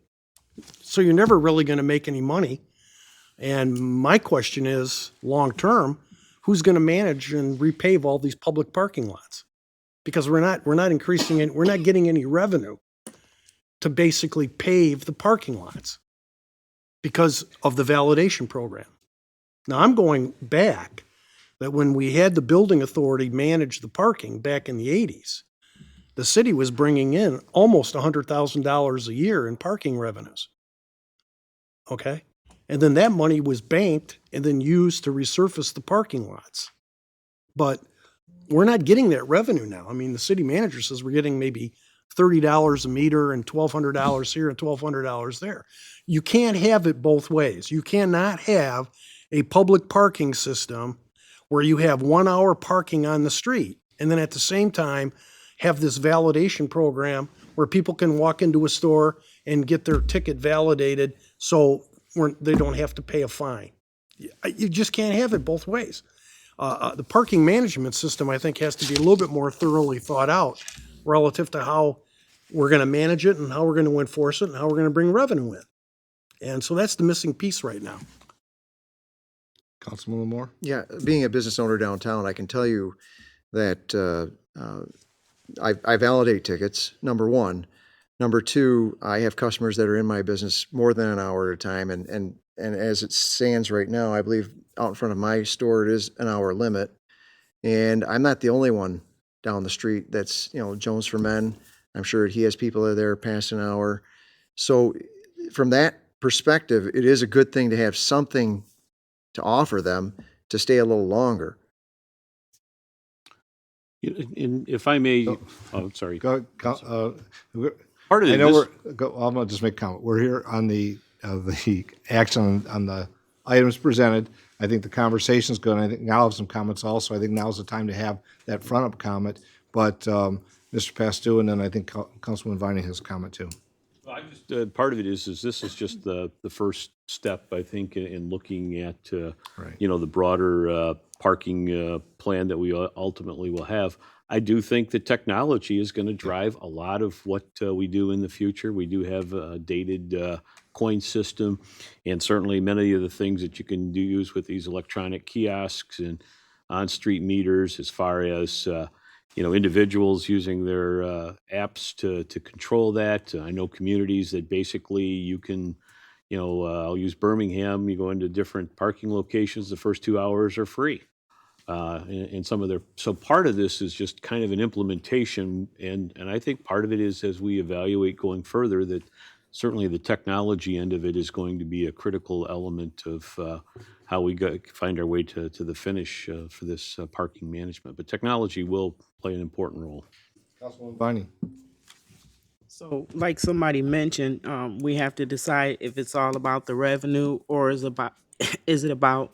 So you're never really going to make any money. And my question is, long-term, who's going to manage and repave all these public parking lots? Because we're not increasing it, we're not getting any revenue to basically pave the parking lots because of the validation program. Now, I'm going back that when we had the building authority manage the parking back in the 80s, the city was bringing in almost $100,000 a year in parking revenues. Okay? And then that money was banked and then used to resurface the parking lots. But we're not getting that revenue now. I mean, the city manager says we're getting maybe $30 a meter and $1,200 here and $1,200 there. You can't have it both ways. You cannot have a public parking system where you have 1 hour parking on the street, and then at the same time, have this validation program where people can walk into a store and get their ticket validated so they don't have to pay a fine. You just can't have it both ways. The parking management system, I think, has to be a little bit more thoroughly thought out relative to how we're going to manage it and how we're going to enforce it and how we're going to bring revenue in. And so that's the missing piece right now.
Councilman Lamore?
Yeah, being a business owner downtown, I can tell you that I validate tickets, number one. Number two, I have customers that are in my business more than an hour at a time, and as it stands right now, I believe out in front of my store, it is an hour limit. And I'm not the only one down the street that's, Jones for Men. I'm sure he has people that are there past an hour. So from that perspective, it is a good thing to have something to offer them to stay a little longer.
And if I may, sorry.
Go,
Part of
I know
this,
I'm gonna just make a comment. We're here on the action on the items presented. I think the conversation's good. I think now I'll have some comments also. I think now's the time to have that front up comment. But Mr. Pastou, and then I think Councilman Viney has a comment too.
part of it is this is just the first step, I think, in looking at,
Right.
the broader parking plan that we ultimately will have. I do think that technology is going to drive a lot of what we do in the future. We do have a dated coin system, and certainly many of the things that you can use with these electronic kiosks and on-street meters, as far as individuals using their apps to control that. I know communities that basically you can, I'll use Birmingham. You go into different parking locations. The first 2 hours are free. And some of their, so part of this is just kind of an implementation, and I think part of it is, as we evaluate going further, that certainly the technology end of it is going to be a critical element of how we find our way to the finish for this parking management. But technology will play an important role.
Councilman Viney.
So, like somebody mentioned, we have to decide if it's all about the revenue or is it about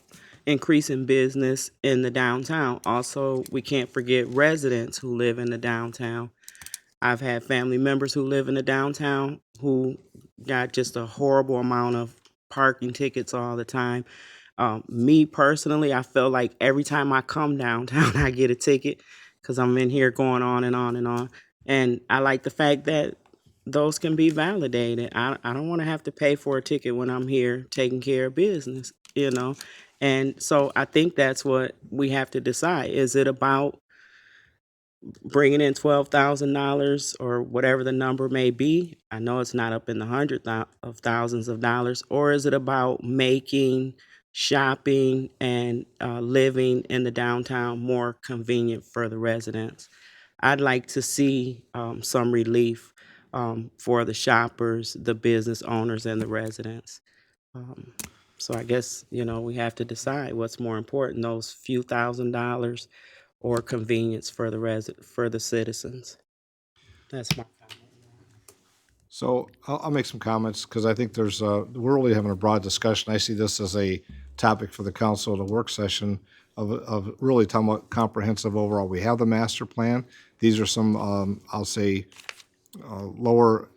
increasing business in the downtown. Also, we can't forget residents who live in the downtown. I've had family members who live in the downtown who got just a horrible amount of parking tickets all the time. Me personally, I feel like every time I come downtown, I get a ticket because I'm in here going on and on and on. And I like the fact that those can be validated. I don't want to have to pay for a ticket when I'm here taking care of business, And so I think that's what we have to decide. Is it about bringing in $12,000 or whatever the number may be? I know it's not up in the hundreds of thousands of dollars. Or is it about making shopping and living in the downtown more convenient for the residents? I'd like to see some relief for the shoppers, the business owners, and the residents. So I guess, we have to decide what's more important, those few $1,000s or convenience for the citizens. That's my comment.
So I'll make some comments because I think we're really having a broad discussion. I see this as a topic for the council at a work session of really talking about comprehensive overall. We have the master plan. These are some, I'll say, lower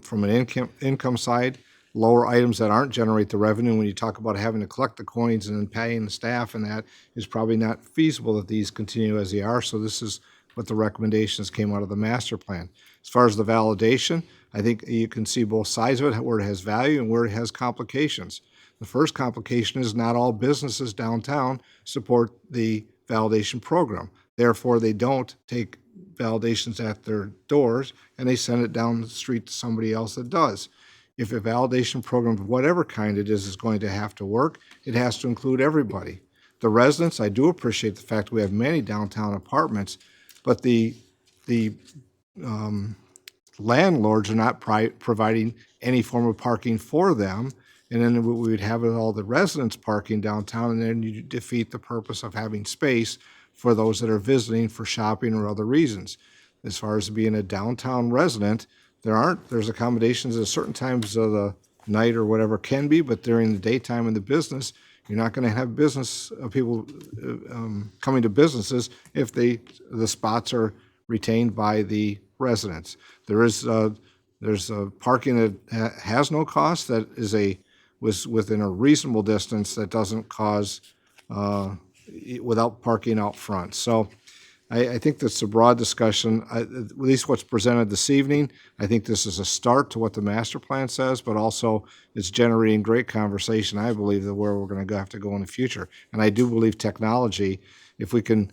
from an income side, lower items that aren't generate the revenue. When you talk about having to collect the coins and then paying the staff, and that is probably not feasible that these continue as they are. So this is what the recommendations came out of the master plan. As far as the validation, I think you can see both sides of it, where it has value and where it has complications. The first complication is not all businesses downtown support the validation program. Therefore, they don't take validations at their doors and they send it down the street to somebody else that does. If a validation program of whatever kind it is going to have to work, it has to include everybody. The residents, I do appreciate the fact we have many downtown apartments, but the landlords are not providing any form of parking for them. And then we would have all the residents parking downtown, and then you defeat the purpose of having space for those that are visiting for shopping or other reasons. As far as being a downtown resident, there's accommodations at certain times of the night or whatever can be, but during the daytime in the business, You're not going to have business people coming to businesses if the spots are retained by the residents. There's parking that has no cost that was within a reasonable distance that doesn't cause without parking out front. So I think that's a broad discussion, at least what's presented this evening. I think this is a start to what the master plan says, but also it's generating great conversation, I believe, that where we're going to have to go in the future. And I do believe technology, if we can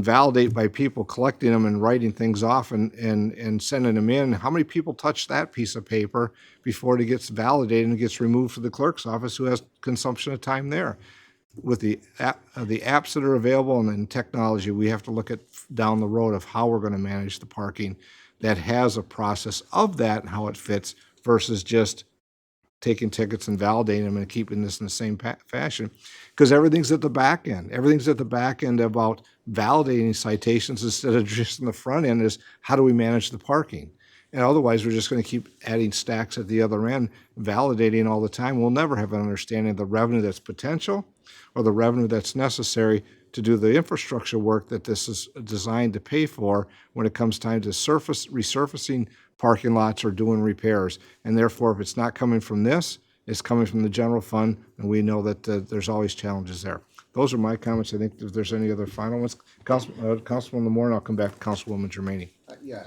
validate by people collecting them and writing things off and sending them in, how many people touch that piece of paper before it gets validated and gets removed to the clerk's office who has consumption of time there? With the apps that are available and then technology, we have to look at down the road of how we're going to manage the parking that has a process of that and how it fits versus just taking tickets and validating them and keeping this in the same fashion. Because everything's at the back end. Everything's at the back end about validating citations instead of just in the front end is how do we manage the parking? And otherwise, we're just going to keep adding stacks at the other end, validating all the time. We'll never have an understanding of the revenue that's potential or the revenue that's necessary to do the infrastructure work that this is designed to pay for when it comes time to resurfacing parking lots or doing repairs. And therefore, if it's not coming from this, it's coming from the general fund, and we know that there's always challenges there. Those are my comments. I think if there's any other final ones, Councilwoman Lamore, and I'll come back to Councilwoman Germaini.
Yeah,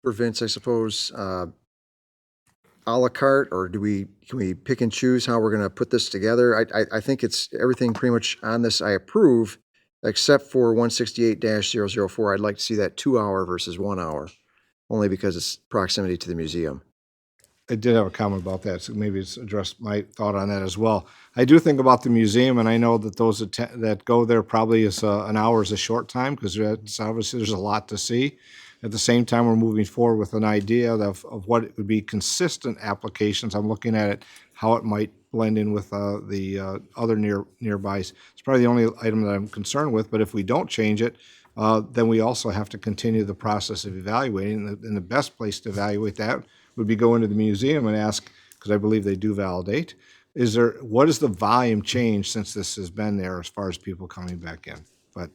for Vince, I suppose, a la carte, or can we pick and choose how we're going to put this together? I think it's everything pretty much on this I approve, except for 168-004. I'd like to see that 2 hour versus 1 hour, only because it's proximity to the museum.
I did have a comment about that, so maybe it's addressed my thought on that as well. I do think about the museum, and I know that those that go there probably is an hour is a short time because obviously there's a lot to see. At the same time, we're moving forward with an idea of what would be consistent applications. I'm looking at it, how it might blend in with the other nearbys. It's probably the only item that I'm concerned with, but if we don't change it, then we also have to continue the process of evaluating. And the best place to evaluate that would be go into the museum and ask, because I believe they do validate, what is the volume change since this has been there as far as people coming back in? But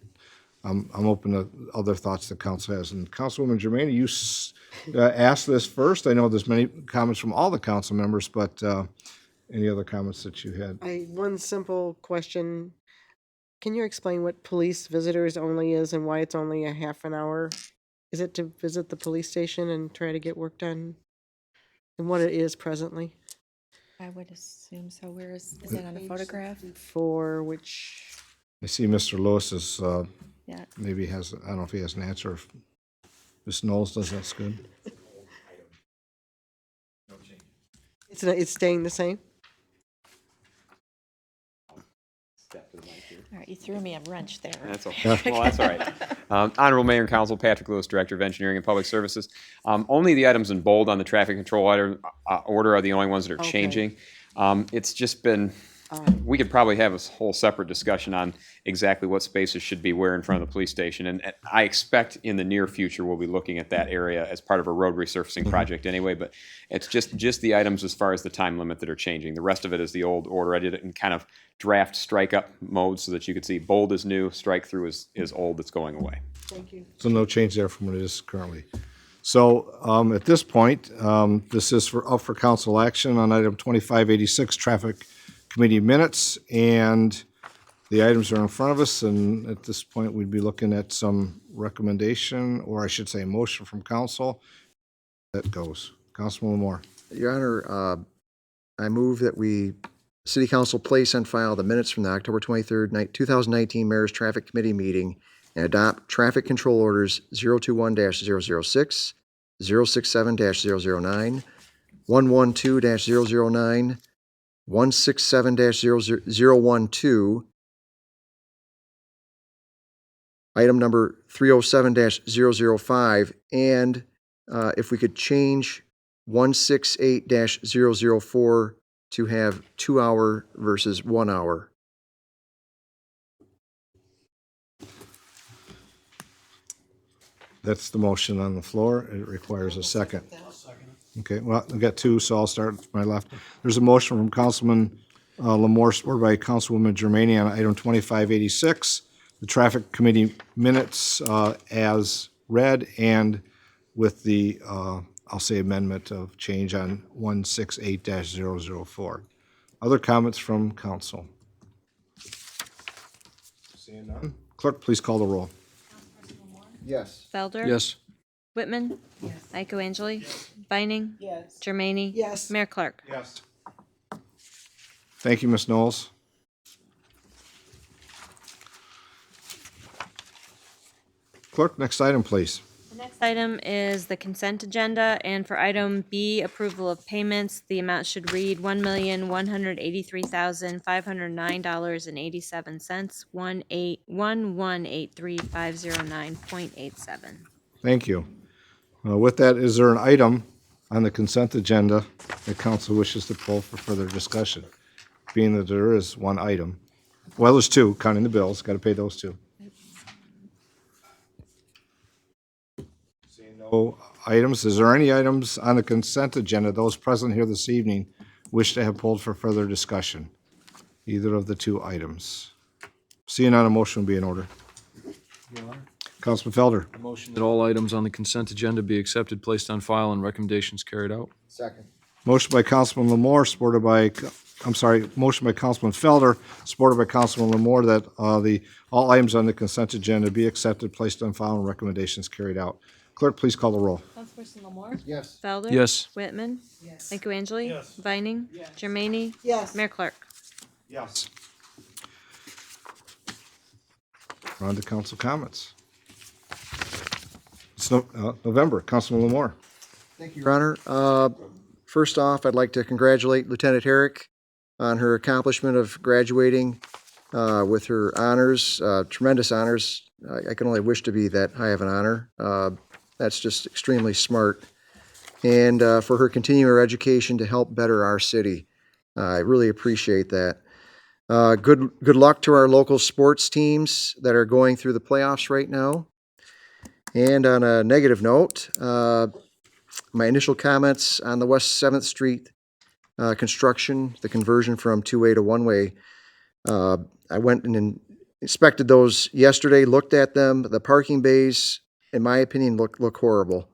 I'm open to other thoughts the council has. And Councilwoman Germaini, you asked this first. I know there's many comments from all the council members, but any other comments that you had?
One simple question. Can you explain what police visitors only is and why it's only a half an hour? Is it to visit the police station and try to get work done? And what it is presently?
I would assume so. Where is it on a photograph?
For which?
I see Mr. Lewis is,
Yeah.
maybe has, I don't know if he has an answer. If Ms. Knowles does, that's good.
It's staying the same?
All right, you threw me a wrench there.
That's okay. Well, that's all right. Honorable Mayor and Council, Patrick Lewis, Director of Engineering and Public Services. Only the items in bold on the traffic control order are the only ones that are
Okay.
changing. It's just been, we could probably have a whole separate discussion on exactly what spaces should be where in front of the police station. And I expect in the near future, we'll be looking at that area as part of a road resurfacing project anyway, but it's just the items as far as the time limit that are changing. The rest of it is the old order. I did it in kind of draft strike up mode so that you could see bold is new, strike through is old, that's going away.
Thank you.
So no change there from what it is currently. So at this point, this is up for council action on item 2586, traffic committee minutes, and the items are in front of us, and at this point, we'd be looking at some recommendation, or I should say, motion from council. That goes. Councilman Moore.
Your Honor, I move that City Council place on file the minutes from the October 23rd, 2019 Mayor's Traffic Committee meeting and adopt traffic control orders 021-006, 067-009, 112-009, 167-012, item number 307-005, and if we could change 168-004 to have 2 hour versus 1 hour.
That's the motion on the floor. It requires a second. Okay, well, I've got two, so I'll start with my left. There's a motion from Councilman Lamore, supported by Councilwoman Germaini on item 2586. The Traffic Committee minutes as read and with the, I'll say amendment of change on 168-004. Other comments from council? Seeing none. Clerk, please call the roll.
Yes.
Felder?
Yes.
Whitman? Yes. Iko Angeli? Vining?
Yes.
Germaini?
Yes.
Mayor Clark?
Yes. Thank you, Ms. Knowles. Clerk, next item, please.
The next item is the consent agenda, and for item B, approval of payments, the amount should read $1,183,509.87, 1183509.87.
Thank you. With that, is there an item on the consent agenda that council wishes to pull for further discussion? Being that there is one item. Well, there's two, counting the bills, got to pay those two. Seeing no items, is there any items on the consent agenda those present here this evening wish to have pulled for further discussion? Either of the two items. Seeing none, a motion will be in order. Councilman Felder.
Motion that all items on the consent agenda be accepted, placed on file, and recommendations carried out.
Second.
Motion by Councilman Lamore, supported by, motion by Councilman Felder, supported by Councilman Lamore, that all items on the consent agenda be accepted, placed on file, and recommendations carried out. Clerk, please call the roll.
Councilperson Lamore?
Yes.
Felder?
Yes.
Whitman? Yes. Iko Angeli? Yes. Vining? Yes. Germaini?
Yes.
Mayor Clark?
Yes. On to council comments. It's November. Councilman Lamore.
Thank you, Your Honor. First off, I'd like to congratulate Lieutenant Herrick on her accomplishment of graduating with her honors, tremendous honors. I can only wish to be that high of an honor. That's just extremely smart. And for her continuing her education to help better our city. I really appreciate that. Good luck to our local sports teams that are going through the playoffs right now. And on a negative note, my initial comments on the West 7th Street construction, the conversion from two-way to one-way. I went and inspected those yesterday, looked at them. The parking bays, in my opinion, look horrible.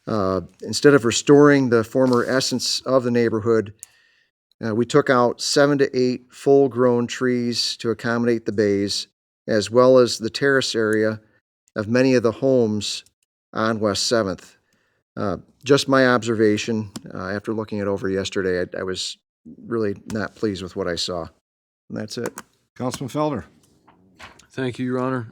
Instead of restoring the former essence of the neighborhood, we took out 7 to 8 full-grown trees to accommodate the bays, as well as the terrace area of many of the homes on West 7th. Just my observation, after looking it over yesterday, I was really not pleased with what I saw. And that's it.
Councilman Felder.
Thank you, Your Honor.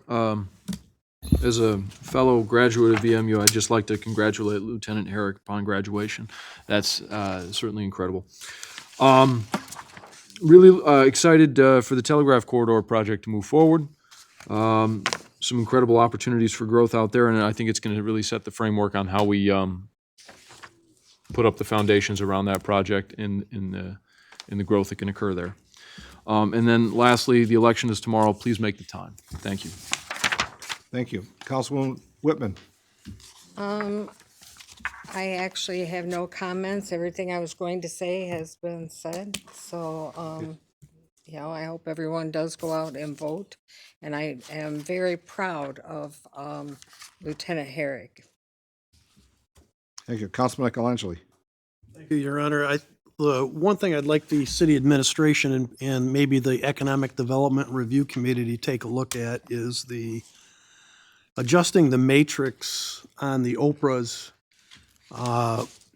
As a fellow graduate of VMU, I'd just like to congratulate Lieutenant Herrick upon graduation. That's certainly incredible. Really excited for the Telegraph Corridor project to move forward. Some incredible opportunities for growth out there, and I think it's going to really set the framework on how we put up the foundations around that project in the growth that can occur there. And then lastly, the election is tomorrow. Please make the time. Thank you.
Thank you. Councilwoman Whitman.
I actually have no comments. Everything I was going to say has been said. So, I hope everyone does go out and vote. And I am very proud of Lieutenant Herrick.
Thank you. Councilman Echolangeli.
Thank you, Your Honor. The one thing I'd like the city administration and maybe the Economic Development Review Committee to take a look at is the adjusting the matrix on the Oprahs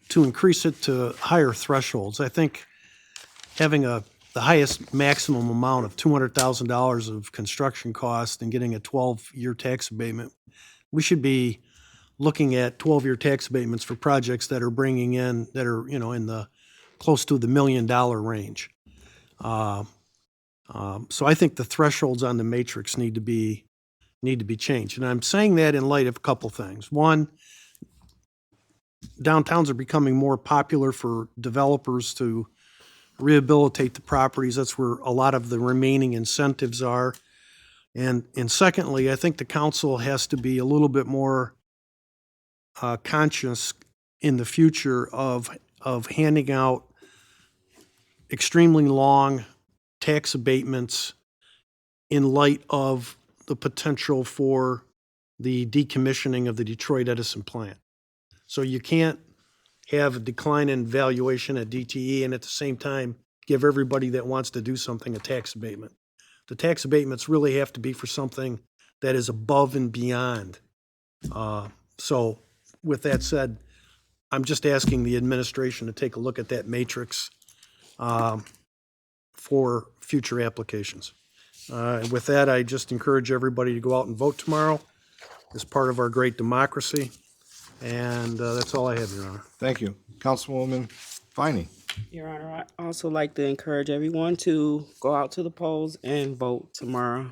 to increase it to higher thresholds. I think having the highest maximum amount of $200,000 of construction cost and getting a 12-year tax abatement, we should be looking at 12-year tax abatements for projects that are bringing in, that are, in the close to the $1 million range. So I think the thresholds on the matrix need to be changed. And I'm saying that in light of a couple things. One, downtowns are becoming more popular for developers to rehabilitate the properties. That's where a lot of the remaining incentives are. And secondly, I think the council has to be a little bit more conscious in the future of handing out extremely long tax abatements in light of the potential for the decommissioning of the Detroit Edison plant. So you can't have a decline in valuation at DTE and at the same time give everybody that wants to do something a tax abatement. The tax abatements really have to be for something that is above and beyond. So with that said, I'm just asking the administration to take a look at that matrix for future applications. And with that, I just encourage everybody to go out and vote tomorrow as part of our great democracy. And that's all I have, Your Honor.
Thank you. Councilwoman Finey.
Your Honor, I also like to encourage everyone to go out to the polls and vote tomorrow.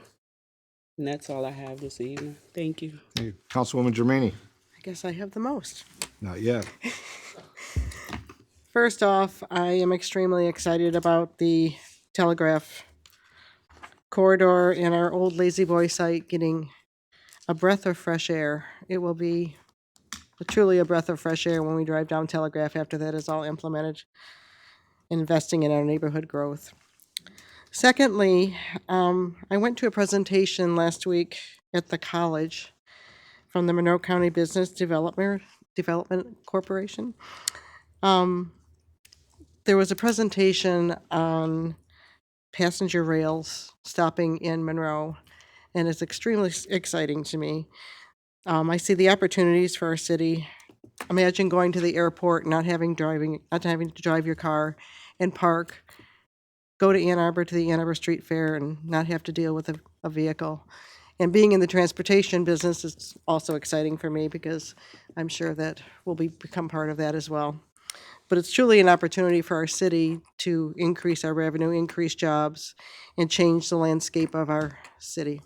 And that's all I have this evening. Thank you.
Thank you. Councilwoman Germaini.
I guess I have the most.
Not yet.
First off, I am extremely excited about the Telegraph corridor and our old Lazy Boy site getting a breath of fresh air. It will be truly a breath of fresh air when we drive down Telegraph after that is all implemented, investing in our neighborhood growth. Secondly, I went to a presentation last week at the college from the Monroe County Business Development Corporation. There was a presentation on passenger rails stopping in Monroe, and it's extremely exciting to me. I see the opportunities for our city. Imagine going to the airport, not having to drive your car and park, go to Ann Arbor to the Ann Arbor Street Fair and not have to deal with a vehicle. And being in the transportation business is also exciting for me because I'm sure that we'll become part of that as well. But it's truly an opportunity for our city to increase our revenue, increase jobs, and change the landscape of our city.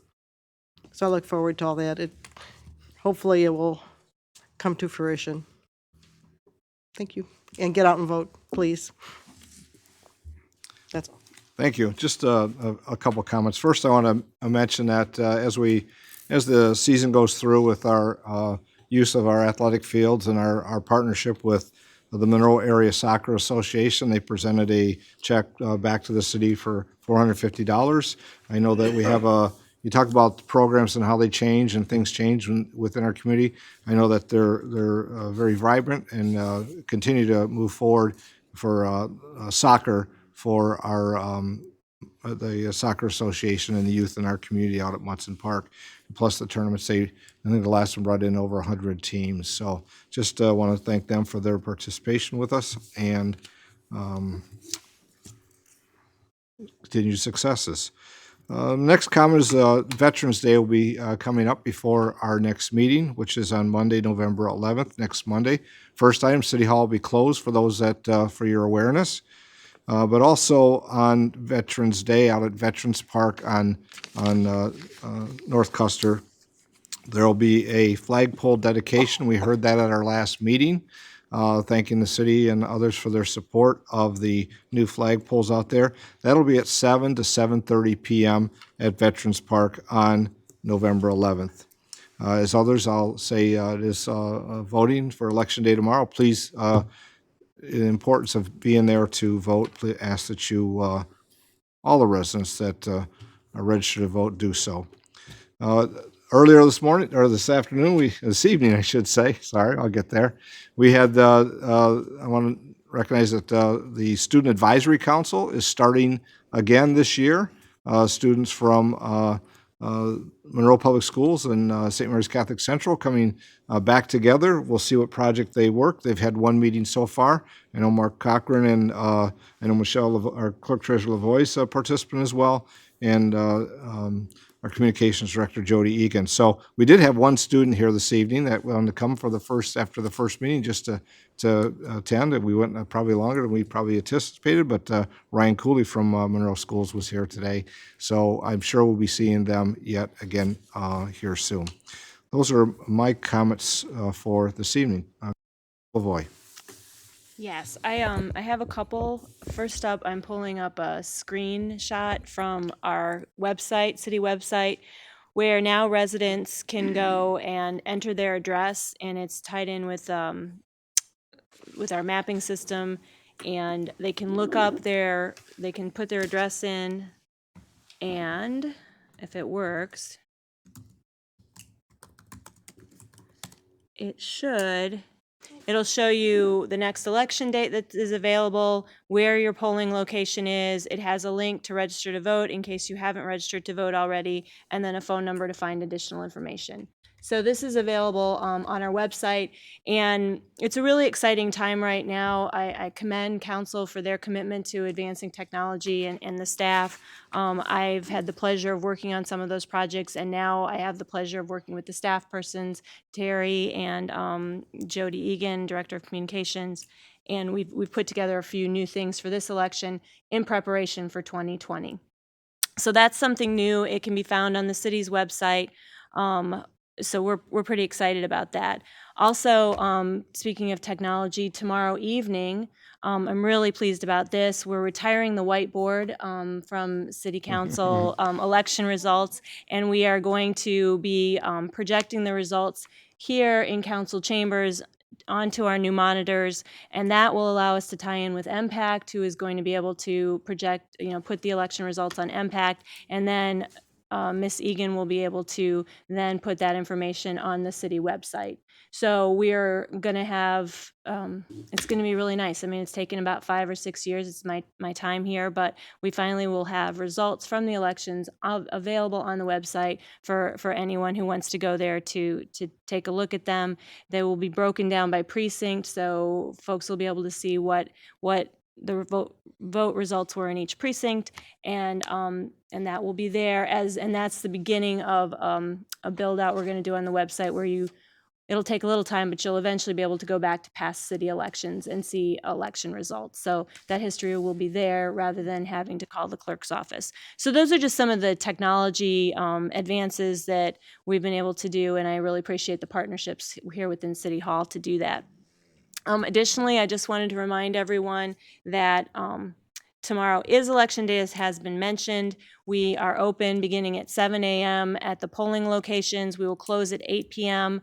So I look forward to all that. Hopefully it will come to fruition. Thank you. And get out and vote, please. That's all.
Thank you. Just a couple of comments. First, I want to mention that as the season goes through with our use of our athletic fields and our partnership with the Monroe Area Soccer Association, they presented a check back to the city for $450. I know that we have you talk about the programs and how they change and things change within our community. I know that they're very vibrant and continue to move forward for soccer for our the soccer association and the youth in our community out at Munson Park. Plus the tournaments, I think the last one brought in over 100 teams. So just want to thank them for their participation with us and continued successes. Next comment is Veterans Day will be coming up before our next meeting, which is on Monday, November 11th, next Monday. First item, City Hall will be closed for those that, for your awareness. But also on Veterans Day out at Veterans Park on North Custer, there will be a flagpole dedication. We heard that at our last meeting, thanking the city and others for their support of the new flagpoles out there. That'll be at 7 to 7:30 p.m. at Veterans Park on November 11th. As others, I'll say it is voting for Election Day tomorrow. Please, the importance of being there to vote, please ask that you, all the residents that are registered to vote, do so. Earlier this morning, or this afternoon, this evening, I should say, sorry, I'll get there. We had, I want to recognize that the Student Advisory Council is starting again this year. Students from Monroe Public Schools and St. Mary's Catholic Central coming back together. We'll see what project they work. They've had one meeting so far. I know Mark Cochran and I know Michelle, our Clerk Treasurer LaVoice, participant as well, and our Communications Director, Jody Egan. So we did have one student here this evening that wanted to come for after the first meeting just to attend, and we went probably longer than we probably anticipated, but Ryan Cooley from Monroe Schools was here today. So I'm sure we'll be seeing them yet again here soon. Those are my comments for this evening. Lavoy.
Yes, I have a couple. First up, I'm pulling up a screenshot from our website, city website, where now residents can go and enter their address, and it's tied in with our mapping system, and they can they can put their address in, and if it works, it'll show you the next election date that is available, where your polling location is. It has a link to register to vote in case you haven't registered to vote already, and then a phone number to find additional information. So this is available on our website, and it's a really exciting time right now. I commend council for their commitment to advancing technology and the staff. I've had the pleasure of working on some of those projects, and now I have the pleasure of working with the staff persons, Terry and Jody Egan, Director of Communications, and we've put together a few new things for this election in preparation for 2020. So that's something new. It can be found on the city's website. So we're pretty excited about that. Also, speaking of technology, tomorrow evening, I'm really pleased about this. We're retiring the whiteboard from City Council election results, and we are going to be projecting the results here in council chambers onto our new monitors, and that will allow us to tie in with MPACT, who is going to be able to project, put the election results on MPACT, and then Ms. Egan will be able to then put that information on the city website. So we're going to have, it's going to be really nice. I mean, it's taken about 5 or 6 years. It's my time here, but we finally will have results from the elections available on the website for anyone who wants to go there to take a look at them. They will be broken down by precinct, so folks will be able to see what the vote results were in each precinct, and that will be there and that's the beginning of a build out we're going to do on the website where it'll take a little time, but you'll eventually be able to go back to past city elections and see election results. So that history will be there rather than having to call the clerk's office. So those are just some of the technology advances that we've been able to do, and I really appreciate the partnerships here within City Hall to do that. Additionally, I just wanted to remind everyone that tomorrow is Election Day, as has been mentioned. We are open beginning at 7 a.m. at the polling locations. We will close at 8 p.m.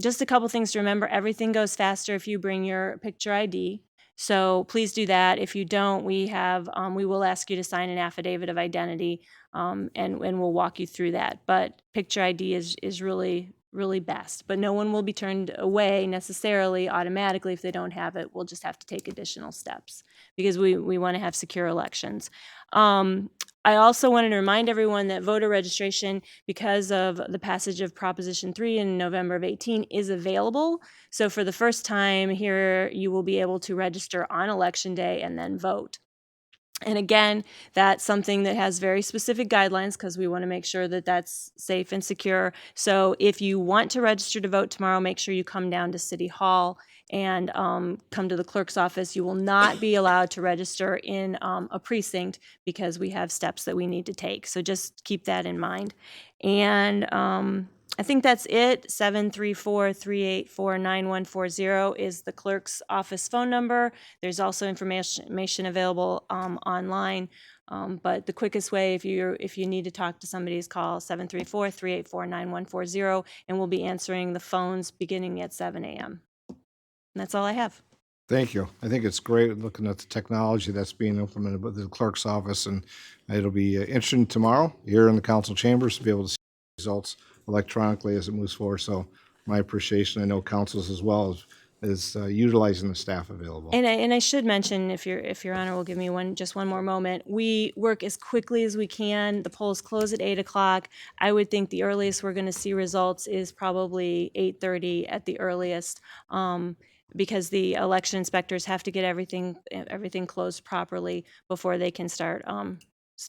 Just a couple things to remember. Everything goes faster if you bring your picture ID. So please do that. If you don't, we will ask you to sign an affidavit of identity, and we'll walk you through that. But picture ID is really best, but no one will be turned away necessarily automatically if they don't have it. We'll just have to take additional steps because we want to have secure elections. I also wanted to remind everyone that voter registration, because of the passage of Proposition 3 in November of 18, is available. So for the first time here, you will be able to register on Election Day and then vote. And again, that's something that has very specific guidelines because we want to make sure that that's safe and secure. So if you want to register to vote tomorrow, make sure you come down to City Hall and come to the clerk's office. You will not be allowed to register in a precinct because we have steps that we need to take. So just keep that in mind. And I think that's it. 734-384-9140 is the clerk's office phone number. There's also information available online. But the quickest way, if you need to talk to somebody, is call 734-384-9140, and we'll be answering the phones beginning at 7 a.m. And that's all I have.
Thank you. I think it's great looking at the technology that's being implemented by the clerk's office, and it'll be interesting tomorrow here in the council chambers to be able to see results electronically as it moves forward. So my appreciation, I know councils as well is utilizing the staff available.
And I should mention, if your honor will give me just one more moment, we work as quickly as we can. The polls close at 8 o'clock. I would think the earliest we're going to see results is probably 8:30 at the earliest, because the election inspectors have to get everything closed properly before they can start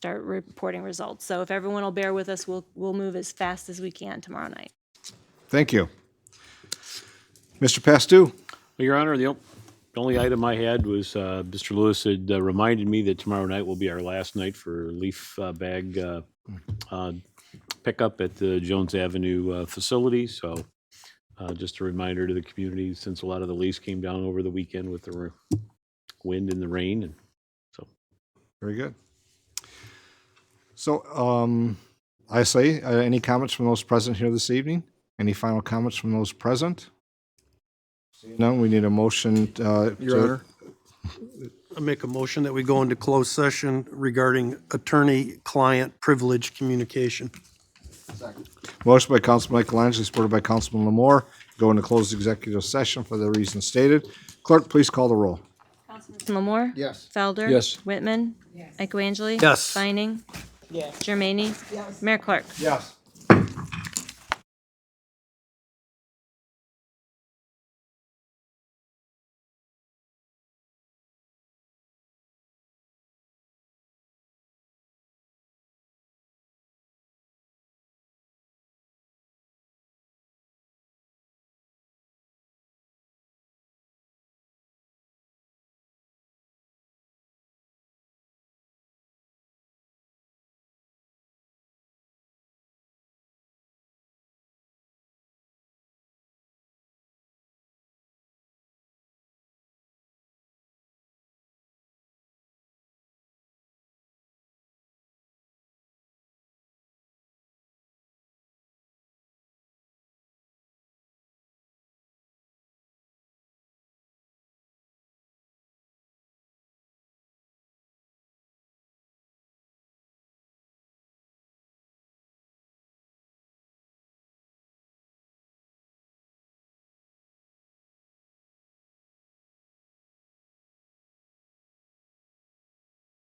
reporting results. So if everyone will bear with us, we'll move as fast as we can tomorrow night.
Thank you. Mr. Pastou.
Well, Your Honor, the only item I had was Mr. Lewis had reminded me that tomorrow night will be our last night for leaf bag pickup at the Jones Avenue facility. So just a reminder to the community, since a lot of the leaves came down over the weekend with the wind and the rain. And so.
Very good. So, I say, any comments from those present here this evening? Any final comments from those present? Seeing none, we need a motion.
Your Honor,
I make a motion that we go into closed session regarding attorney-client privilege communication.
Motion by Councilman Michelangelo, supported by Councilman Lamore. Go into closed executive session for the reasons stated. Clerk, please call the roll.
Lamore?
Yes.
Felder?
Yes.
Whitman? Yes. Michaelangeli?
Yes.
Vining? Yes. Jermaine? Yes. Mayor Clark?
Yes.